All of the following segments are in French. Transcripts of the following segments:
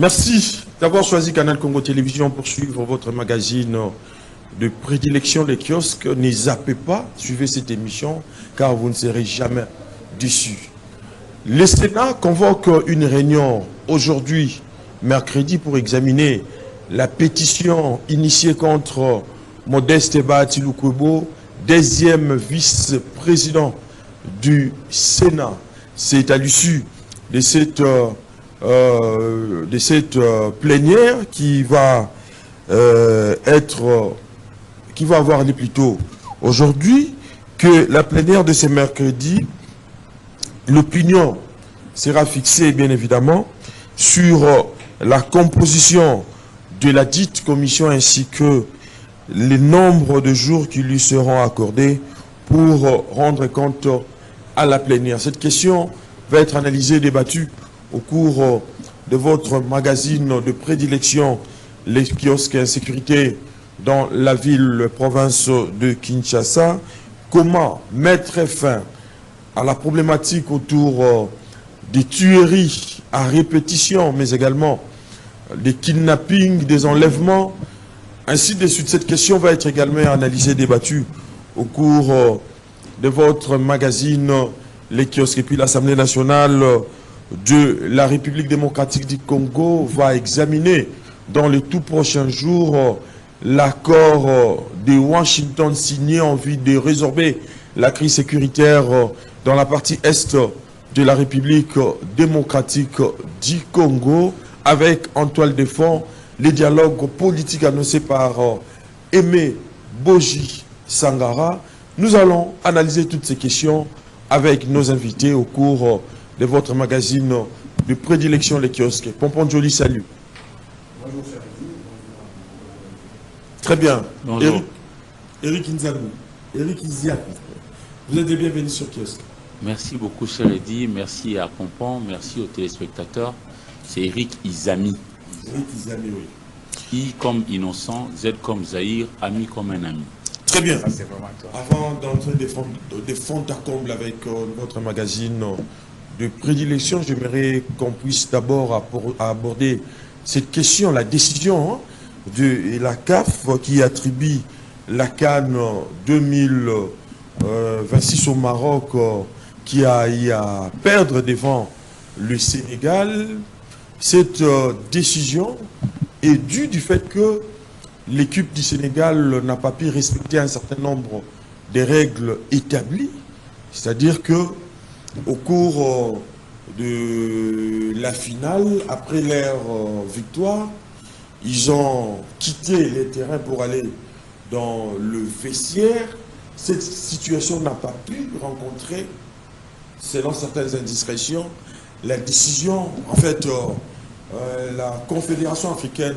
Merci d'avoir choisi Canal Congo Télévision pour suivre votre magazine de prédilection, les kiosques. Ne zappez pas, suivez cette émission car vous ne serez jamais déçus. Le Sénat convoque une réunion aujourd'hui, mercredi, pour examiner la pétition initiée contre Modeste Bahati Lukwebo, deuxième vice-président du Sénat. C'est à l'issue de cette plénière qui va avoir lieu plus tôt aujourd'hui, que la plénière de ce mercredi, l'opinion sera fixée bien évidemment sur la composition de la dite commission ainsi que le nombre de jours qui lui seront accordés pour rendre compte à la plénière. Cette question va être analysée et débattue au cours de votre magazine de prédilection, les kiosques insécurité dans la province de Kinshasa. Comment mettre fin à la problématique autour des tueries à répétition, mais également des kidnappings, des enlèvements, ainsi de suite. Cette question va être également analysée, débattue au cours de votre magazine Les Kiosques. Et puis l'Assemblée nationale de la République démocratique du Congo va examiner dans les tout prochains jours l'accord de Washington signé en vue de résorber la crise sécuritaire dans la partie est de la République démocratique du Congo, avec en toile de fond les dialogues politiques annoncés par Aimé Boji Sangara. Nous allons analyser toutes ces questions avec nos invités au cours de votre magazine de prédilection, les kiosques. Pompon Joly, salut. Bonjour, cher. Très bien. Bonjour. Eric Nzabou, Eric Iziak, vous êtes les bienvenus sur Kiosque. Merci beaucoup, cher Eddy. Merci à Pompon, merci aux téléspectateurs. C'est Eric Izami. Eric Izami, oui. I comme innocent, Z comme Zahir, ami comme un ami. Très bien. Ça, c'est vraiment toi. Avant d'entrer des fonds à comble avec votre magazine de prédilection, j'aimerais qu'on puisse d'abord aborder cette question, la décision de la CAF qui attribue la CAN 2026 au Maroc, qui a eu à perdre devant le Sénégal. Cette décision est due du fait que l'équipe du Sénégal n'a pas pu respecter un certain nombre de règles établies, c'est-à-dire que au cours de la finale, après leur victoire, ils ont quitté les terrains pour aller dans le vestiaire. Cette situation n'a pas pu rencontrer, selon certaines indiscrétions, la décision, en fait, la Confédération africaine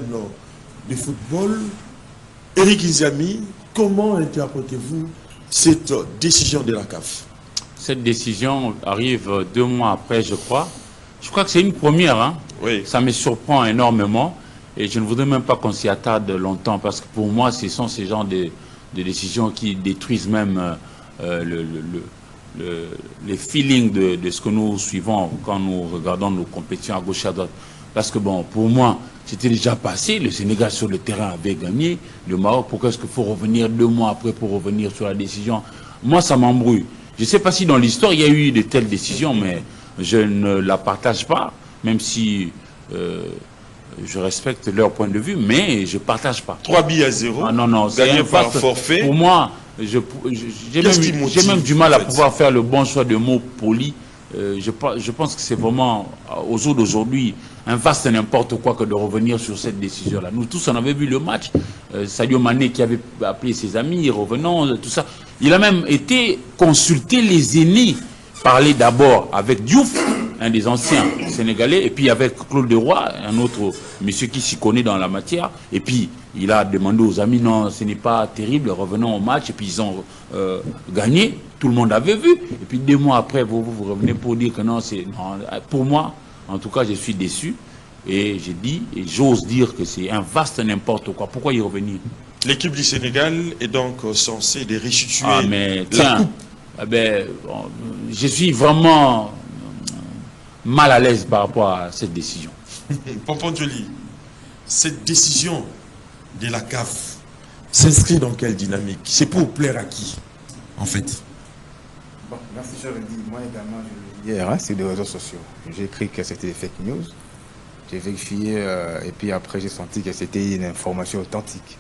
de football. Eric Izami, comment interprétez-vous cette décision de la CAF? Cette décision arrive 2 mois après, je crois. Je crois que c'est une première. Hein? Oui. Ça me surprend énormément. Et je ne voudrais même pas qu'on s'y attarde longtemps, parce que pour moi, ce sont ces genres de décisions qui détruisent même les feelings de ce que nous suivons quand nous regardons nos compétitions à gauche et à droite. Parce que bon, pour moi, c'était déjà passé, le Sénégal sur le terrain avait gagné, le Maroc, pourquoi est-ce qu'il faut revenir 2 mois après pour revenir sur la décision? Moi, ça m'embrouille. Je ne sais pas si dans l'histoire, il y a eu de telles décisions, mais je ne la partage pas, même si je respecte leur point de vue, mais je ne partage pas. 3-0. Ah, non, c'est gagné un par vaste, forfait. pour moi, j'ai même du mal à pouvoir faire le bon choix de mots polis. Je pense que c'est vraiment, aux jours d'aujourd'hui, un vaste n'importe quoi que de revenir sur cette décision-là. Nous tous, on avait vu le match. Sadio Mané qui avait appelé ses amis, revenons, tout ça. Il a même été consulter les aînés, parler d'abord avec Diouf, un des anciens Sénégalais, et puis avec Claude Leroy, un autre monsieur qui s'y connaît dans la matière. Et puis, il a demandé aux amis, non, ce n'est pas terrible, revenons au match. Et puis, ils ont gagné. Tout le monde avait vu. Et puis, 2 mois après, vous revenez pour dire que non, c'est... Pour moi, en tout cas, je suis déçu. Et j'ai dit, et j'ose dire que c'est un vaste n'importe quoi. Pourquoi y revenir? L'équipe du Sénégal est donc censée de restituer mais la tiens, coupe. Je suis vraiment mal à l'aise par rapport à cette décision. Pompon Joli, cette décision de la CAF s'inscrit dans quelle dynamique? C'est pour plaire à qui, en fait? Bon, merci, je le dis. Moi également, je le dis hier, sur les réseaux sociaux. J'ai écrit que c'était des fake news. J'ai vérifié et puis après j'ai senti que c'était une information authentique.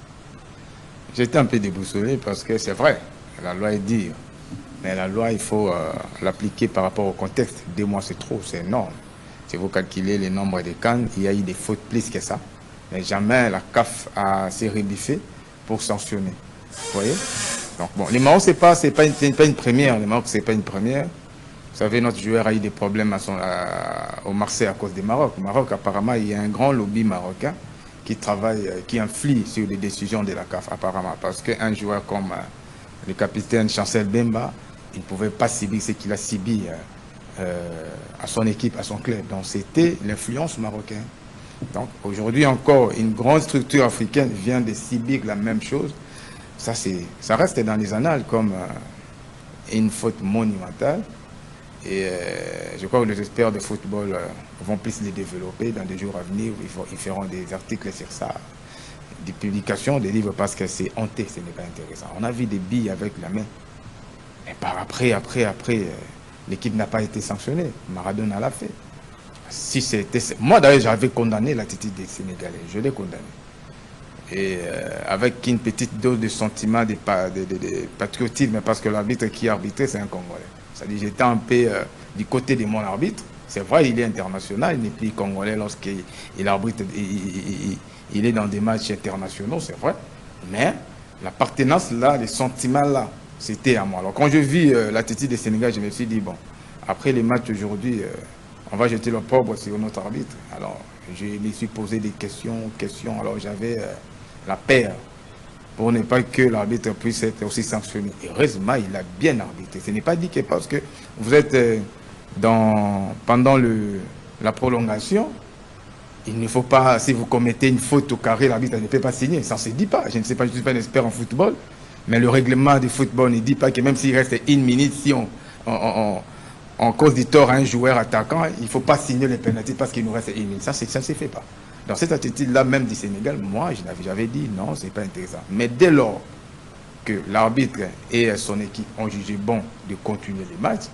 J'étais un peu déboussolé parce que c'est vrai, la loi est dure. Mais la loi, il faut l'appliquer par rapport au contexte. 2 mois, c'est trop, c'est énorme. Si vous calculez le nombre de cannes, il y a eu des fautes plus que ça. Mais jamais la CAF a s'est rebiffée pour sanctionner. Vous voyez? Donc bon, les Maroc, c'est pas une première. Les Maroc, c'est pas une première. Vous savez, notre joueur a eu des problèmes au Marseille à cause des Maroc. Au Maroc, apparemment, il y a un grand lobby marocain qui travaille, qui influe sur les décisions de la CAF, apparemment. Parce qu'un joueur comme le capitaine Chancel Bemba, il ne pouvait pas subir ce qu'il a subi à son équipe, à son club. Donc c'était l'influence marocaine. Donc aujourd'hui encore, une grande structure africaine vient de subir la même chose. Ça reste dans les annales comme une faute monumentale. Et je crois que les experts de football vont plus les développer dans des jours à venir. Ils feront des articles sur ça, des publications, des livres, parce que c'est honteux, ce n'est pas intéressant. On a vu des billes avec la main. Et par après, l'équipe n'a pas été sanctionnée. Maradona l'a fait. Si c'était... Moi d'ailleurs, j'avais condamné l'attitude des Sénégalais. Je l'ai condamné. Et avec une petite dose de sentiment de patriotisme, parce que l'arbitre qui a arbitré, c'est un Congolais. C'est-à-dire j'étais un peu du côté de mon arbitre. C'est vrai, il est international, il n'est plus congolais lorsqu'il arbitre, il est dans des matchs internationaux, c'est vrai. Mais l'appartenance là, les sentiments là, c'était à moi. Alors quand je vis l'attitude des Sénégal, je me suis dit, bon, après les matchs aujourd'hui, on va jeter le pauvre sur notre arbitre. Alors je me suis posé des questions. Alors j'avais la paire pour ne pas que l'arbitre puisse être aussi sanctionné. Et heureusement, il a bien arbitré. Ce n'est pas dit que parce que vous êtes pendant la prolongation, il ne faut pas, si vous commettez une faute au carré, l'arbitre ne peut pas signer. Ça ne se dit pas. Je ne sais pas, je ne suis pas un expert en football, mais le règlement du football ne dit pas que même s'il reste 1 minute, si on cause du tort à un joueur attaquant, il ne faut pas signer les pénalités parce qu'il nous reste 1 minute. Ça ne se fait pas. Dans cette attitude-là, même du Sénégal, moi, j'avais dit non, ce n'est pas intéressant. Mais dès lors que l'arbitre et son équipe ont jugé bon de continuer les matchs,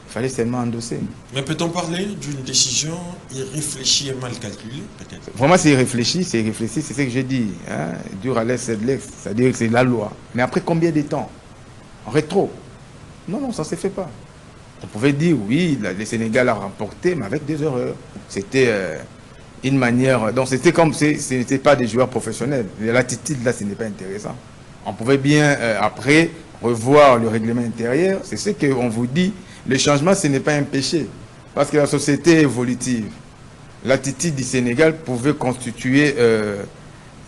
il fallait seulement endosser. Mais peut-on parler d'une décision irréfléchie et mal calculée, peut-être? Vraiment, c'est irréfléchi, c'est ce que j'ai dit. Hein? Dur à l'aise, c'est de l'ex, c'est-à-dire que c'est la loi. Mais après combien de temps? En rétro? Non, ça ne se fait pas. On pouvait dire, oui, le Sénégal a remporté, mais avec des erreurs. C'était une manière... Donc c'était comme si ce n'était pas des joueurs professionnels. L'attitude, là, ce n'est pas intéressant. On pouvait bien, après, revoir le règlement intérieur. C'est ce qu'on vous dit. Le changement, ce n'est pas un péché. Parce que la société est évolutive. L'attitude du Sénégal pouvait constituer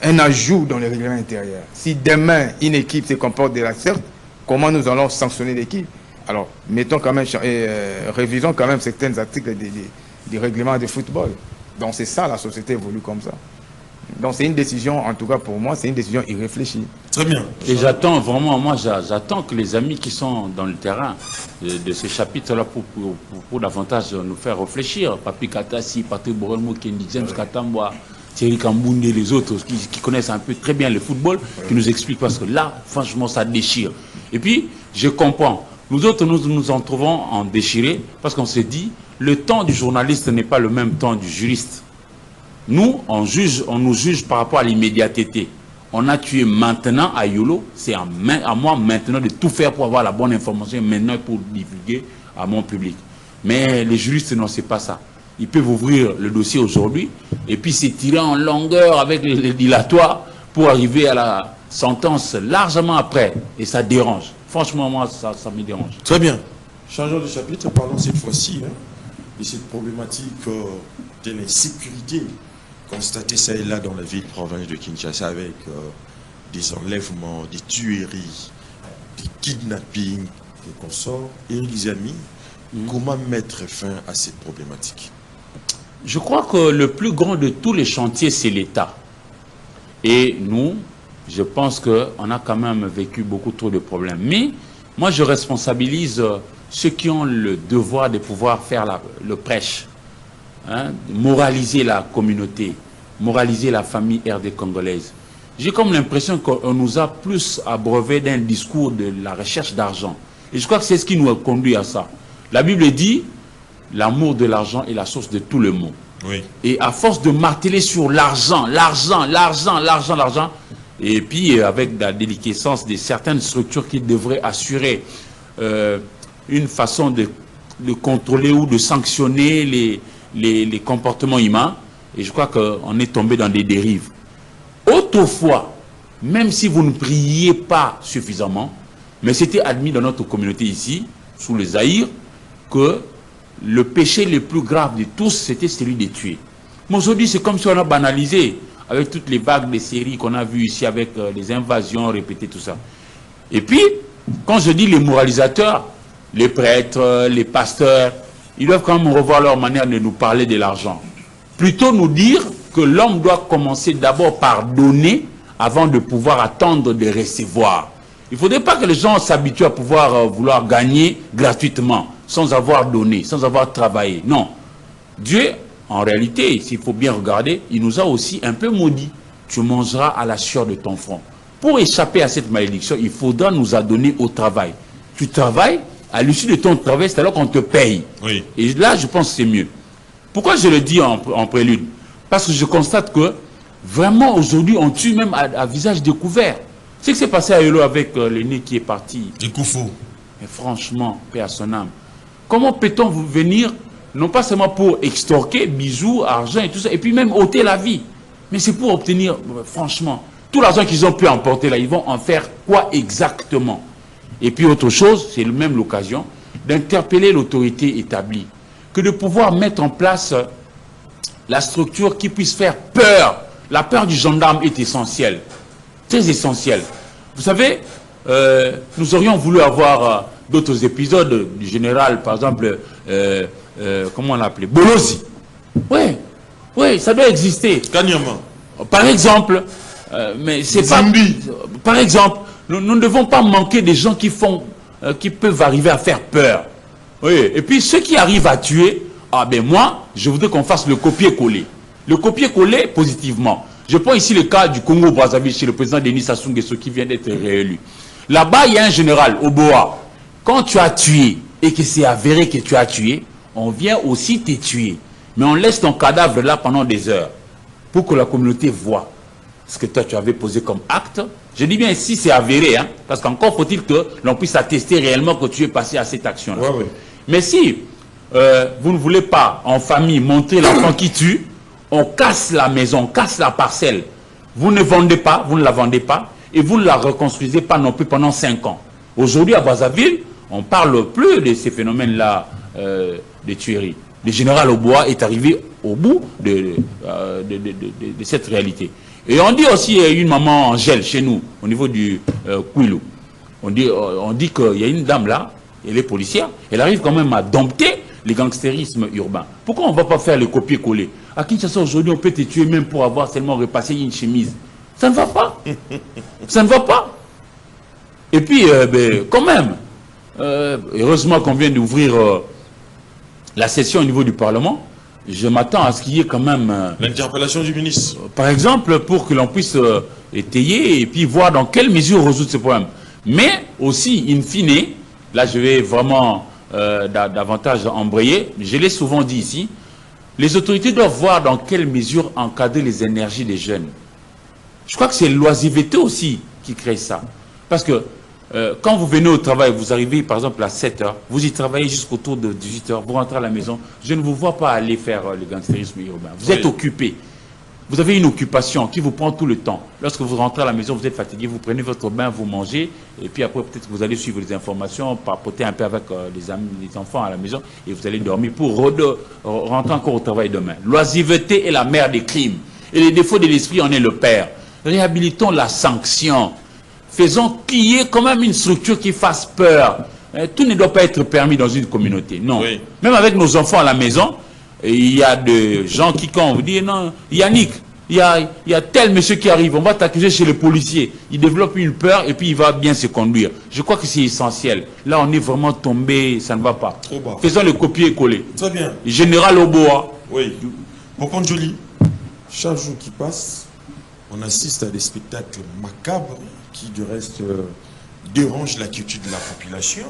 un ajout dans le règlement intérieur. Si demain, une équipe se comporte de la sorte, comment nous allons sanctionner l'équipe? Alors, mettons quand même, révisons quand même certains articles du règlement de football. Donc c'est ça, la société évolue comme ça. Donc c'est une décision, en tout cas pour moi, c'est une décision irréfléchie. Très bien. Et j'attends vraiment, moi j'attends que les amis qui sont dans le terrain de ce chapitre-là pour davantage nous faire réfléchir. Papi Katassi, Patrick Borelmo, Kendi James Katambwa, Thierry Kamboundé, les autres qui connaissent un peu très bien le football, qui nous expliquent, parce que là, franchement, ça déchire. Et puis, je comprends. Nous autres, nous en trouvons en déchiré, parce qu'on se dit, le temps du journaliste n'est pas le même temps du juriste. Nous, on nous juge par rapport à l'immédiateté. On a tué maintenant à Yolo, c'est à moi maintenant de tout faire pour avoir la bonne information, maintenant pour divulguer à mon public. Mais les juristes, non, c'est pas ça. Ils peuvent ouvrir le dossier aujourd'hui et puis s'étirer en longueur avec les dilatoires pour arriver à la sentence largement après. Et ça dérange. Franchement, moi, ça me dérange. Très bien. Changeons de chapitre, parlons cette fois-ci de cette problématique de l'insécurité constatée ça et là dans la ville province de Kinshasa avec des enlèvements, des tueries, des kidnappings et consorts. Et les amis, comment mettre fin à cette problématique? Je crois que le plus grand de tous les chantiers, c'est l'État. Et nous, je pense qu'on a quand même vécu beaucoup trop de problèmes. Mais moi, je responsabilise ceux qui ont le devoir de pouvoir faire le prêche. moraliser la communauté, moraliser la famille RD congolaise. J'ai comme l'impression qu'on nous a plus abreuvé d'un discours de la recherche d'argent. Et je crois que c'est ce qui nous a conduit à ça. La Bible dit, l'amour de l'argent est la source de tout le mot. Oui. Et à force de marteler sur l'argent, et puis avec la déliquescence de certaines structures qui devraient assurer une façon de contrôler ou de sanctionner les comportements humains, et je crois qu'on est tombé dans des dérives. Autrefois, même si vous ne priez pas suffisamment, mais c'était admis dans notre communauté ici, sous le Zaïre, que le péché le plus grave de tous, c'était celui de tuer. Mais aujourd'hui, c'est comme si on a banalisé, avec toutes les vagues de séries qu'on a vues ici, avec les invasions répétées, tout ça. Et puis, quand je dis les moralisateurs, les prêtres, les pasteurs, ils doivent quand même revoir leur manière de nous parler de l'argent. Plutôt nous dire que l'homme doit commencer d'abord par donner avant de pouvoir attendre de recevoir. Il ne faudrait pas que les gens s'habituent à pouvoir vouloir gagner gratuitement, sans avoir donné, sans avoir travaillé. Non. Dieu, en réalité, s'il faut bien regarder, il nous a aussi un peu maudit. Tu mangeras à la sueur de ton front. Pour échapper à cette malédiction, il faudra nous adonner au travail. Tu travailles, à l'issue de ton travail, c'est alors qu'on te paye. Oui. Et là, je pense que c'est mieux. Pourquoi je le dis en prélude? Parce que je constate que, vraiment, aujourd'hui, on tue même à visage découvert. C'est ce qui s'est passé à Yolo avec l'aîné qui est parti. Et Koufou. Mais franchement, paix à son âme. Comment peut-on venir, non pas seulement pour extorquer, bijoux, argent et tout ça, et puis même ôter la vie, mais c'est pour obtenir, franchement, tout l'argent qu'ils ont pu emporter là, ils vont en faire quoi exactement? Et puis autre chose, c'est même l'occasion d'interpeller l'autorité établie, que de pouvoir mettre en place la structure qui puisse faire peur. La peur du gendarme est essentielle, très essentielle. Vous savez, nous aurions voulu avoir d'autres épisodes du général, par exemple, comment on l'appelait, Bolozi. Oui, oui, ça doit exister. Kanyama. Par exemple, mais c'est pas. Par exemple, nous ne devons pas manquer des gens qui peuvent arriver à faire peur. Oui, et puis ceux qui arrivent à tuer, ah ben moi, je voudrais qu'on fasse le copier-coller. Le copier-coller positivement. Je prends ici le cas du Congo-Brazzaville chez le président Denis Sassou Nguesso qui vient d'être réélu. Là-bas, il y a un général, Oboa. Quand tu as tué et que c'est avéré que tu as tué, on vient aussi te tuer. Mais on laisse ton cadavre là pendant des heures pour que la communauté voit ce que toi tu avais posé comme acte. Je dis bien si c'est avéré, hein, parce qu'encore faut-il que l'on puisse attester réellement que tu es passé à cette action-là. Ouais, ouais. Mais si vous ne voulez pas, en famille, montrer l'enfant qui tue, on casse la maison, on casse la parcelle. Vous ne vendez pas, vous ne la vendez pas, et vous ne la reconstruisez pas non plus pendant 5 ans. Aujourd'hui, à Brazzaville, on ne parle plus de ces phénomènes-là de tuerie. Le général Oboa est arrivé au bout de cette réalité. Et on dit aussi, il y a une maman Angèle chez nous, au niveau du Kouilou. On dit qu'il y a une dame là, elle est policière, elle arrive quand même à dompter le gangstérisme urbain. Pourquoi on ne va pas faire le copier-coller? À Kinshasa, aujourd'hui, on peut te tuer même pour avoir seulement repassé une chemise. Ça ne va pas. Ça ne va pas. Et puis, quand même, heureusement qu'on vient d'ouvrir la session au niveau du Parlement. Je m'attends à ce qu'il y ait quand même... l'interpellation du ministre. Par exemple, pour que l'on puisse étayer et puis voir dans quelle mesure résoudre ce problème. Mais aussi, in fine, là je vais vraiment davantage embrayer, je l'ai souvent dit ici, les autorités doivent voir dans quelle mesure encadrer les énergies des jeunes. Je crois que c'est l'oisiveté aussi qui crée ça. Parce que quand vous venez au travail, vous arrivez par exemple à 7 h, vous y travaillez jusqu'autour de 18 h, vous rentrez à la maison, je ne vous vois pas aller faire le gangstérisme urbain. Vous êtes occupé. Vous avez une occupation qui vous prend tout le temps. Lorsque vous rentrez à la maison, vous êtes fatigué, vous prenez votre bain, vous mangez, et puis après peut-être que vous allez suivre les informations, papoter un peu avec les amis, les enfants à la maison, et vous allez dormir pour rentrer encore au travail demain. L'oisiveté est la mère des crimes. Et les défauts de l'esprit en est le père. Réhabilitons la sanction. Faisons qu'il y ait quand même une structure qui fasse peur. Tout ne doit pas être permis dans une communauté. Non. Oui. Même avec nos enfants à la maison, il y a des gens qui, quand on vous dit, non, Yannick, il y a tel monsieur qui arrive, on va t'accuser chez le policier. Il développe une peur et puis il va bien se conduire. Je crois que c'est essentiel. Là, on est vraiment tombé, ça ne va pas. Faisons le copier-coller. Très bien. Général Oboa, Oui. Pour Conjoli, chaque jour qui passe, on assiste à des spectacles macabres qui, du reste, dérangent l'attitude de la population.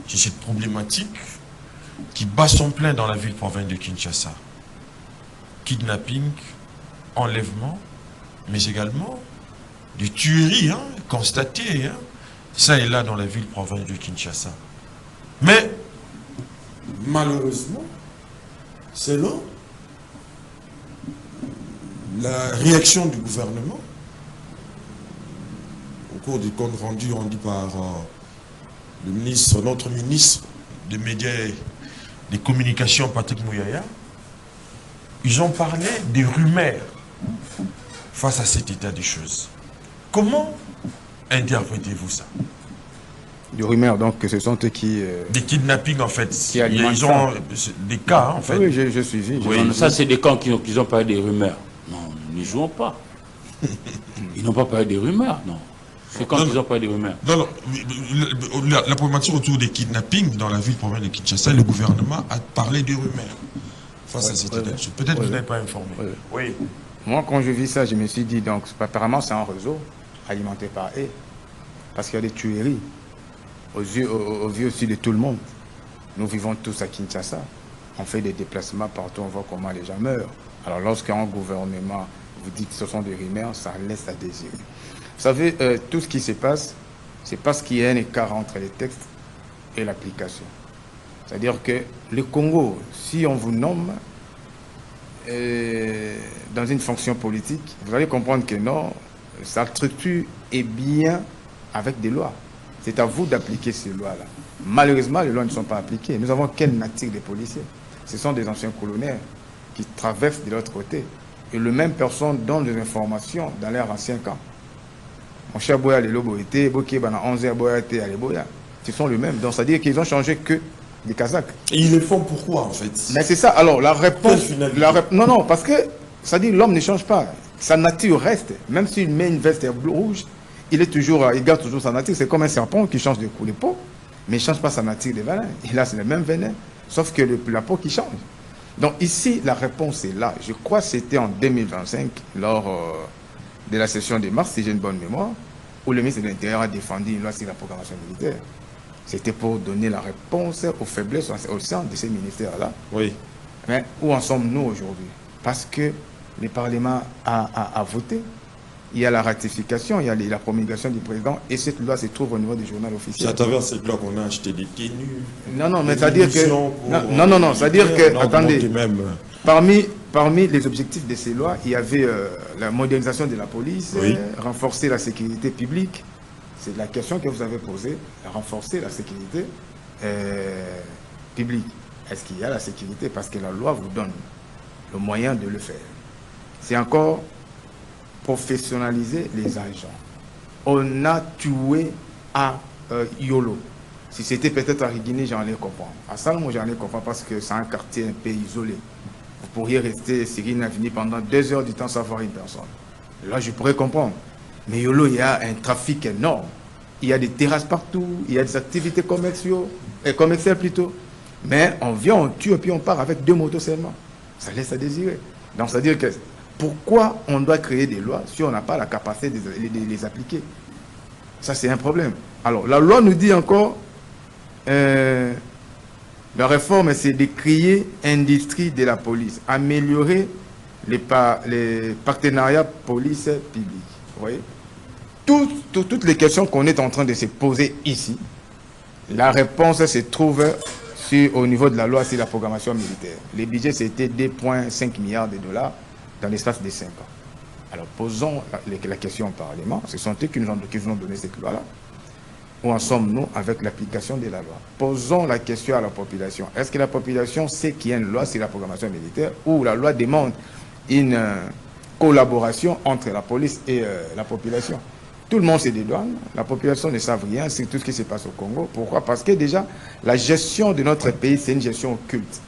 C'est cette problématique qui bat son plein dans la ville-province de Kinshasa. Kidnapping, enlèvement, mais également des tueries constatées, ça et là dans la ville-province de Kinshasa. Mais, malheureusement, selon la réaction du gouvernement, au cours du compte rendu, on dit par le ministre, notre ministre des médias et des communications, Patrick Mouyaya, ils ont parlé des rumeurs face à cet état des choses. Comment interprétez-vous ça? Des rumeurs, donc ce sont eux qui... Des kidnappings en fait. Qui ils ont des cas en fait. Oui, je suis vu. Oui, ça c'est des camps qui ont parlé des rumeurs. Non, nous n'y jouons pas. Ils n'ont pas parlé des rumeurs, non. C'est quand ils ont parlé des rumeurs. Non, la problématique autour des kidnappings dans la ville-province de Kinshasa, le gouvernement a parlé des rumeurs face à cette idée. Peut-être que vous n'êtes pas informé. Oui. Moi, quand je vis ça, je me suis dit, donc, apparemment, c'est un réseau alimenté par eux. Parce qu'il y a des tueries aux yeux aussi de tout le monde. Nous vivons tous à Kinshasa. On fait des déplacements partout, on voit comment les gens meurent. Alors, lorsqu'un gouvernement vous dit que ce sont des rumeurs, ça laisse à désirer. Vous savez, tout ce qui se passe, c'est parce qu'il y a un écart entre les textes et l'application. C'est-à-dire que le Congo, si on vous nomme dans une fonction politique, vous allez comprendre que non, sa structure est bien avec des lois. C'est à vous d'appliquer ces lois-là. Malheureusement, les lois ne sont pas appliquées. Nous avons quelle nature de policiers? Ce sont des anciens colonels qui traversent de l'autre côté. Et les mêmes personnes donnent des informations dans leur ancien camp. Mon cher Boya, les lobos étaient, Boké, Bana 11h, Boya, était à Boya. Ce sont les mêmes. Donc, c'est-à-dire qu'ils ont changé que des Kazakhs. Et ils le font pourquoi, en fait? Mais c'est ça. Alors, la réponse... Non, parce que, c'est-à-dire l'homme ne change pas. Sa nature reste. Même s'il met une veste rouge, il garde toujours sa nature. C'est comme un serpent qui change de couleur de peau, mais il ne change pas sa nature de venin. Et là, c'est le même venin, sauf que la peau qui change. Donc ici, la réponse est là. Je crois que c'était en 2025, lors de la session de mars, si j'ai une bonne mémoire, où le ministre de l'Intérieur a défendu une loi sur la programmation militaire. C'était pour donner la réponse aux faiblesses au sein de ces ministères-là. Oui. Mais où en sommes-nous aujourd'hui? Parce que le Parlement a voté. Il y a la ratification, il y a la promulgation du président, et cette loi se trouve au niveau du journal officiel. C'est à travers cette loi qu'on a acheté des tenues. Non, mais c'est-à-dire que... Non, c'est-à-dire que... Attendez, parmi les objectifs de ces lois, il y avait la modernisation de la police, renforcer la sécurité publique. C'est la question que vous avez posée, renforcer la sécurité publique. Est-ce qu'il y a la sécurité? Parce que la loi vous donne le moyen de le faire. C'est encore... professionnaliser les agents. On a tué à Yolo. Si c'était peut-être à Rigini, j'en ai compris. À Salmo, j'en ai compris parce que c'est un quartier un peu isolé. Vous pourriez rester Cyril Navini pendant 2 heures du temps sans voir une personne. Là, je pourrais comprendre. Mais Yolo, il y a un trafic énorme. Il y a des terrasses partout, il y a des activités commerciales plutôt. Mais on vient, on tue et puis on part avec 2 motos seulement. Ça laisse à désirer. Donc, c'est-à-dire que pourquoi on doit créer des lois si on n'a pas la capacité de les appliquer? Ça, c'est un problème. Alors, la loi nous dit encore, la réforme, c'est de créer industrie de la police, améliorer les partenariats police-public. Vous voyez? Toutes les questions qu'on est en train de se poser ici, la réponse se trouve au niveau de la loi sur la programmation militaire. Les budgets, c'était 2,5 milliards de dollars dans l'espace de 5 ans. Alors, posons la question au Parlement. Ce sont eux qui nous ont donné cette loi-là. Où en sommes-nous avec l'application de la loi? Posons la question à la population. Est-ce que la population sait qu'il y a une loi sur la programmation militaire ou la loi demande une collaboration entre la police et la population? Tout le monde se dédouane. La population ne sait rien sur tout ce qui se passe au Congo. Pourquoi? Parce que déjà, la gestion de notre pays, c'est une gestion occulte.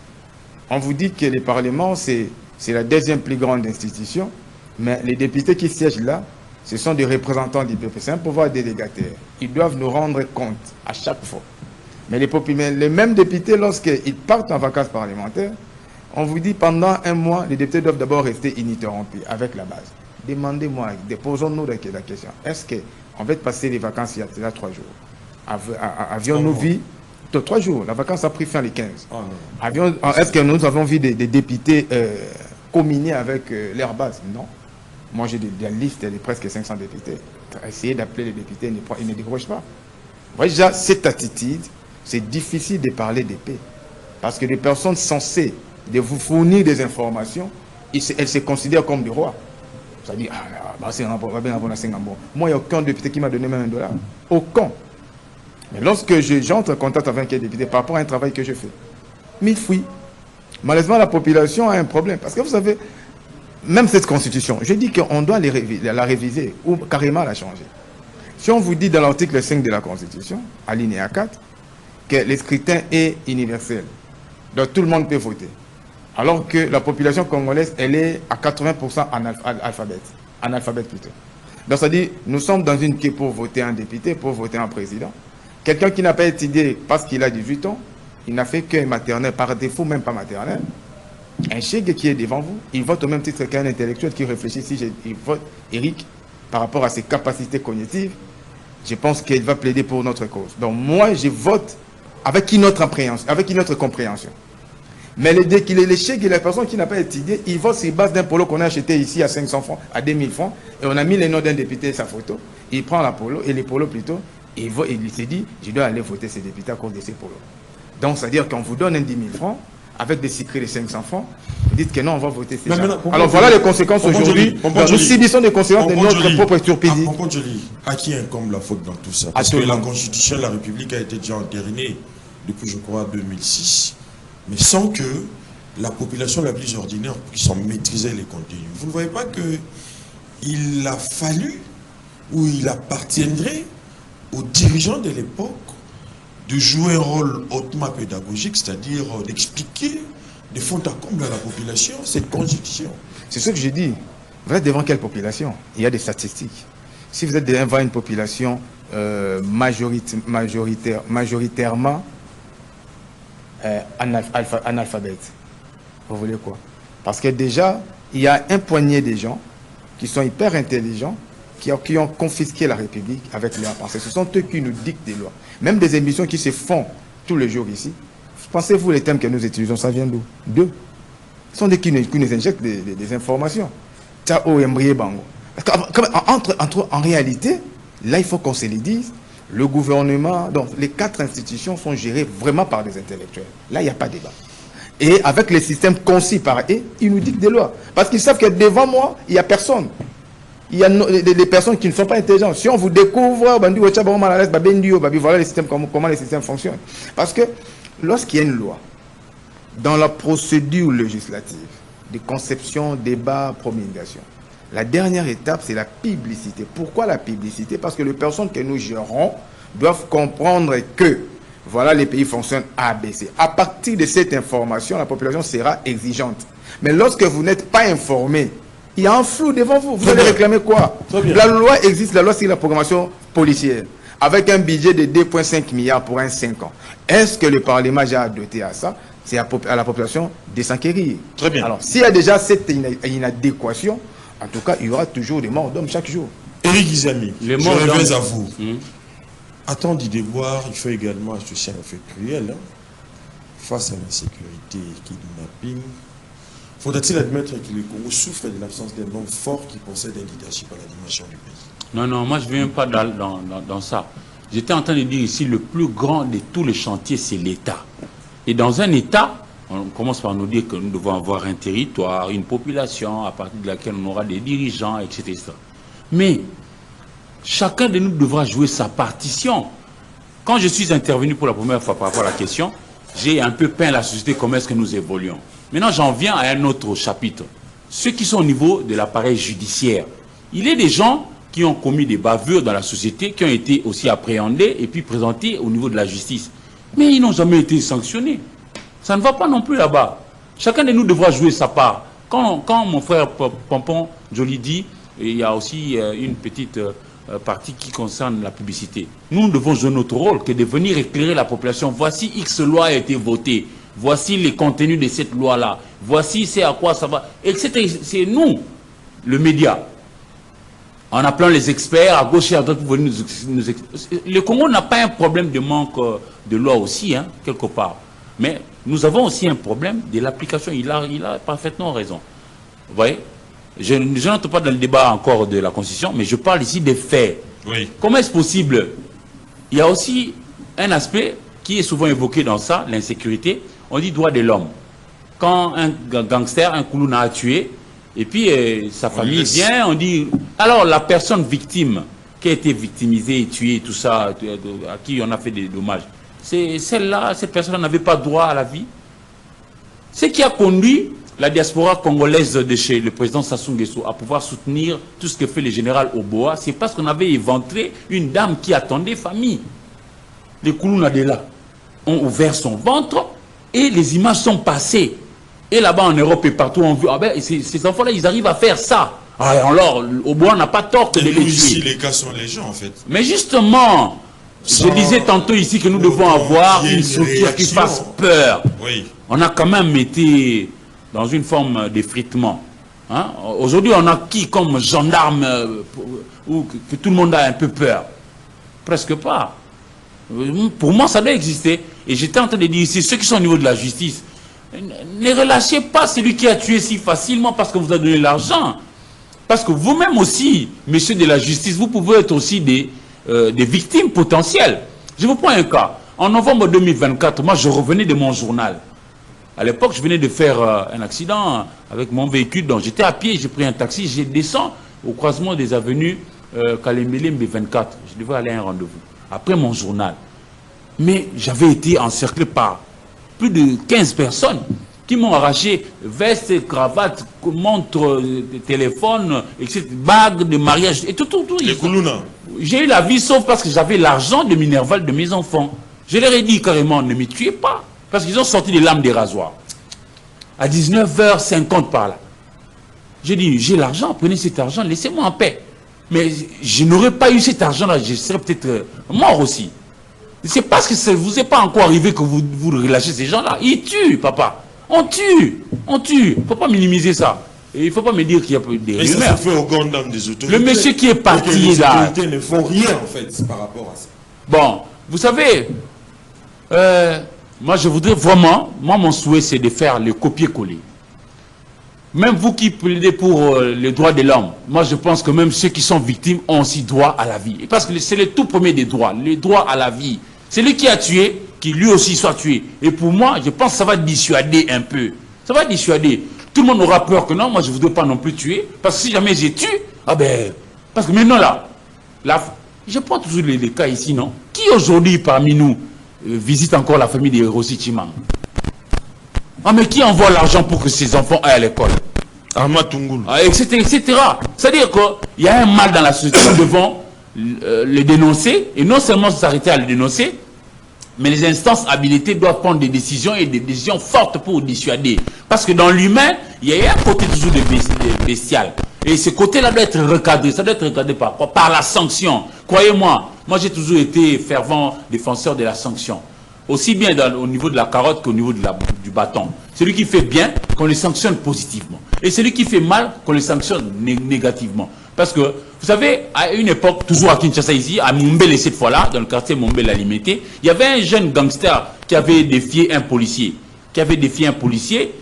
On vous dit que le Parlement, c'est la 2e plus grande institution, mais les députés qui siègent là, ce sont des représentants du peuple. C'est un pouvoir délégataire. Ils doivent nous rendre compte à chaque fois. Mais les mêmes députés, lorsqu'ils partent en vacances parlementaires, On vous dit pendant un mois, les députés doivent d'abord rester ininterrompus avec la base. Demandez-moi, posons-nous la question. Est-ce qu'on va passer les vacances il y a 3 jours? Avions-nous vu 3 jours, la vacance a pris fin les 15. Est-ce que nous avons vu des députés combiner avec leur base? Non. Moi, j'ai des listes de presque 500 députés. Essayez d'appeler les députés, ils ne décrochent pas. Vous voyez déjà, cette attitude, c'est difficile de parler de paix. Parce que les personnes censées de vous fournir des informations, elles se considèrent comme des rois. Ça dit, moi, il n'y a aucun député qui m'a donné même $1. Aucun. Mais lorsque j'entre en contact avec un député par rapport à un travail que je fais, mais oui. Malheureusement, la population a un problème. Parce que vous savez, même cette constitution, je dis qu'on doit la réviser ou carrément la changer. Si on vous dit dans l'article 5 de la Constitution, alinéa 4, que le scrutin est universel, donc tout le monde peut voter, alors que la population congolaise, elle est à 80% analphabète plutôt. Donc ça dit, nous sommes dans une queue pour voter un député, pour voter un président. Quelqu'un qui n'a pas étudié parce qu'il a 18 ans, il n'a fait qu'un maternel, par défaut même pas maternel. Un chèque qui est devant vous, il vote au même titre qu'un intellectuel qui réfléchit. Si il vote Eric par rapport à ses capacités cognitives, je pense qu'il va plaider pour notre cause. Donc moi, je vote avec une autre compréhension. Mais les chèques et la personne qui n'a pas étudié, il vote sur base d'un polo qu'on a acheté ici à 500 francs, à 2000 francs, et on a mis les noms d'un député et sa photo. Il prend la polo, et les polos plutôt, et il se dit, je dois aller voter ces députés à cause de ces polos. Donc, c'est-à-dire qu'on vous donne un 10 000 francs, avec des secrets de 500 francs, vous dites que non, on va voter ces gens. Alors voilà les conséquences aujourd'hui. Nous subissons des conséquences de notre propre stupidité. À qui incombe la faute dans tout ça? Parce que la Constitution de la République a été déjà entérinée depuis, je crois, 2006, mais sans que la population la plus ordinaire puisse en maîtriser les contenus. Vous ne voyez pas qu'il a fallu, ou il appartiendrait aux dirigeants de l'époque de jouer un rôle hautement pédagogique, c'est-à-dire d'expliquer de fond à comble à la population cette constitution. C'est ce que je dis. Vous êtes devant quelle population? Il y a des statistiques. Si vous êtes devant une population majoritairement analphabète, vous voulez quoi? Parce que déjà, il y a un poignet de gens qui sont hyper intelligents, qui ont confisqué la République avec leurs pensées. Ce sont eux qui nous dictent des lois. Même des émissions qui se font tous les jours ici. Pensez-vous les thèmes que nous utilisons, ça vient d'où? D'eux. Ce sont des qui nous injectent des informations. En réalité, là, il faut qu'on se le dise, le gouvernement, donc les 4 institutions sont gérées vraiment par des intellectuels. Là, il n'y a pas de débat. Et avec les systèmes concis par eux, ils nous dictent des lois. Parce qu'ils savent que devant moi, il n'y a personne. Il y a des personnes qui ne sont pas intelligentes. Si on vous découvre, voilà les systèmes, comment les systèmes fonctionnent. Parce que lorsqu'il y a une loi, dans la procédure législative, de conception, débat, promulgation, la dernière étape, c'est la publicité. Pourquoi la publicité? Parce que les personnes que nous gérons doivent comprendre que, voilà, les pays fonctionnent ABC. À partir de cette information, la population sera exigeante. Mais lorsque vous n'êtes pas informé, il y a un flou devant vous. Vous allez réclamer quoi? La loi existe, la loi c'est la programmation policière, avec un budget de 2,5 milliards pour un 5 ans. Est-ce que le Parlement a doté à ça? C'est à la population de s'enquérir. Très bien. Alors, s'il y a déjà cette inadéquation, en tout cas, il y aura toujours des morts d'hommes chaque jour. Éric Izami, je reviens à vous. À temps d'y devoir, il faut également associer un fait cruel. Face à l'insécurité et kidnapping, faudrait-il admettre que le Congo souffre de l'absence d'un homme fort qui possède un leadership à la dimension du pays? Non, non, moi je ne viens pas dans ça. J'étais en train de dire ici, le plus grand de tous les chantiers, c'est l'État. Et dans un État, on commence par nous dire que nous devons avoir un territoire, une population, à partir de laquelle on aura des dirigeants, etc. Mais chacun de nous devra jouer sa partition. Quand je suis intervenu pour la première fois par rapport à la question, j'ai un peu peint la société, comment est-ce que nous évoluons. Maintenant, j'en viens à un autre chapitre. Ceux qui sont au niveau de l'appareil judiciaire. Il y a des gens qui ont commis des bavures dans la société, qui ont été aussi appréhendés et puis présentés au niveau de la justice. Mais ils n'ont jamais été sanctionnés. Ça ne va pas non plus là-bas. Chacun de nous devra jouer sa part. Quand mon frère Pompon Joli dit, il y a aussi une petite partie qui concerne la publicité. Nous devons jouer notre rôle, que de venir éclairer la population. Voici X loi a été votée. voici les contenus de cette loi-là, voici c'est à quoi ça va, etc. C'est nous, le média, en appelant les experts à gauche et à droite pour venir nous Le Congo n'a pas un problème de manque de loi aussi, hein, quelque part. Mais nous avons aussi un problème de l'application. Il a parfaitement raison. Vous voyez, je n'entre pas dans le débat encore de la Constitution, mais je parle ici des faits. Oui. Comment est-ce possible? Il y a aussi un aspect qui est souvent évoqué dans ça, l'insécurité. On dit droit de l'homme. Quand un gangster, un Koulouna a tué, et puis sa famille vient, on dit... Alors la personne victime, qui a été victimisée, tuée, tout ça, à qui on a fait des dommages, celle-là, cette personne n'avait pas droit à la vie. Ce qui a conduit la diaspora congolaise de chez le président Sassou Nguesso à pouvoir soutenir tout ce que fait le général Oboa, c'est parce qu'on avait éventré une dame qui attendait famille. Les Koulouna de là ont ouvert son ventre et les images sont passées. Et là-bas en Europe et partout, on voit, ah ben, ces enfants-là, ils arrivent à faire ça. Alors, Oboa n'a pas tort de les tuer. Ici, les cas sont légions, en fait. Mais justement, je disais tantôt ici que nous devons avoir une structure qui fasse peur. Oui. On a quand même été dans une forme d'effritement. Hein? Aujourd'hui, on a qui comme gendarme que tout le monde a un peu peur? Presque pas. Pour moi, ça doit exister. Et j'étais en train de dire ici, ceux qui sont au niveau de la justice, ne relâchez pas celui qui a tué si facilement parce que vous avez donné l'argent. Parce que vous-même aussi, messieurs de la justice, vous pouvez être aussi des victimes potentielles. Je vous prends un cas. En novembre 2024, moi, je revenais de mon journal. À l'époque, je venais de faire un accident avec mon véhicule. Donc, j'étais à pied, j'ai pris un taxi, je descends au croisement des avenues Kalembele B24. Je devais aller à un rendez-vous. Après mon journal. Mais j'avais été encerclé par plus de 15 personnes qui m'ont arraché veste, cravate, montre, téléphone, etc., bague de mariage, et tout. Les Koulouna. J'ai eu la vie sauf parce que j'avais l'argent de Minerval de mes enfants. Je leur ai dit carrément, ne me tuez pas. Parce qu'ils ont sorti des lames des rasoirs. À 19h50 par là. J'ai dit, j'ai l'argent, prenez cet argent, laissez-moi en paix. Mais je n'aurais pas eu cet argent-là, je serais peut-être mort aussi. C'est parce que ça ne vous est pas encore arrivé que vous relâchez ces gens-là. Ils tuent, papa. On tue. Il ne faut pas minimiser ça. Et il ne faut pas me dire qu'il y a des rumeurs. Mais ça se fait au grand dam des autorités. Le monsieur qui est parti les là... autorités ne font rien, en fait, par rapport à ça. Bon, vous savez, moi je voudrais vraiment... Moi, mon souhait, c'est de faire le copier-coller. Même vous qui plaidez pour les droits de l'homme, moi je pense que même ceux qui sont victimes ont aussi droit à la vie. Parce que c'est le tout premier des droits, le droit à la vie. C'est lui qui a tué, qui lui aussi soit tué. Et pour moi, je pense que ça va dissuader un peu. Ça va dissuader. Tout le monde aura peur que non, moi je ne voudrais pas non plus tuer. Parce que si jamais j'ai tué, ah ben... Parce que maintenant là, je prends toujours les cas ici, non? Qui aujourd'hui parmi nous visite encore la famille de Rossi Chimang? Ah mais qui envoie l'argent pour que ses enfants aillent à l'école? Ahmad Tungoul. Etc. C'est-à-dire qu'il y a un mal dans la société, nous devons le dénoncer, et non seulement s'arrêter à le dénoncer, mais les instances habilitées doivent prendre des décisions, et des décisions fortes pour dissuader. Parce que dans l'humain, il y a un côté toujours de bestial. Et ce côté-là doit être recadré. Ça doit être recadré par quoi? Par la sanction. Croyez-moi, moi j'ai toujours été fervent défenseur de la sanction. Aussi bien au niveau de la carotte qu'au niveau du bâton. Celui qui fait bien, qu'on le sanctionne positivement. Et celui qui fait mal, qu'on le sanctionne négativement. Parce que, vous savez, à une époque, toujours à Kinshasa ici, à Mumbele cette fois-là, dans le quartier Mumbele Alimité, il y avait un jeune gangster qui avait défié un policier.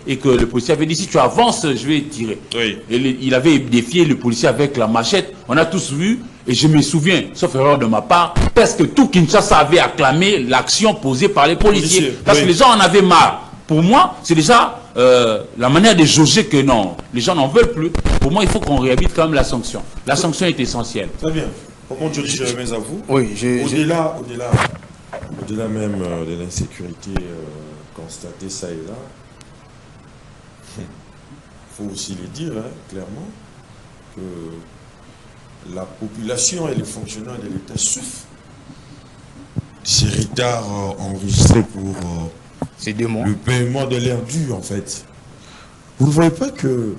Et que le policier avait dit, si tu avances, je vais tirer. Oui. Et il avait défié le policier avec la machette. On a tous vu, et je me souviens, sauf erreur de ma part, parce que tout Kinshasa avait acclamé l'action posée par les policiers. Parce que les gens en avaient marre. Pour moi, c'est déjà la manière de jauger que non, les gens n'en veulent plus. Pour moi, il faut qu'on réhabite quand même la sanction. La sanction est essentielle. Très bien. Comment je remets à vous? Oui, au-delà même de l'insécurité constatée ça et là, il faut aussi le dire clairement que la population et les fonctionnaires de l'État souffrent de ces retards enregistrés pour c'est 2 mois. Le paiement de l'air dû, en fait. Vous ne voyez pas que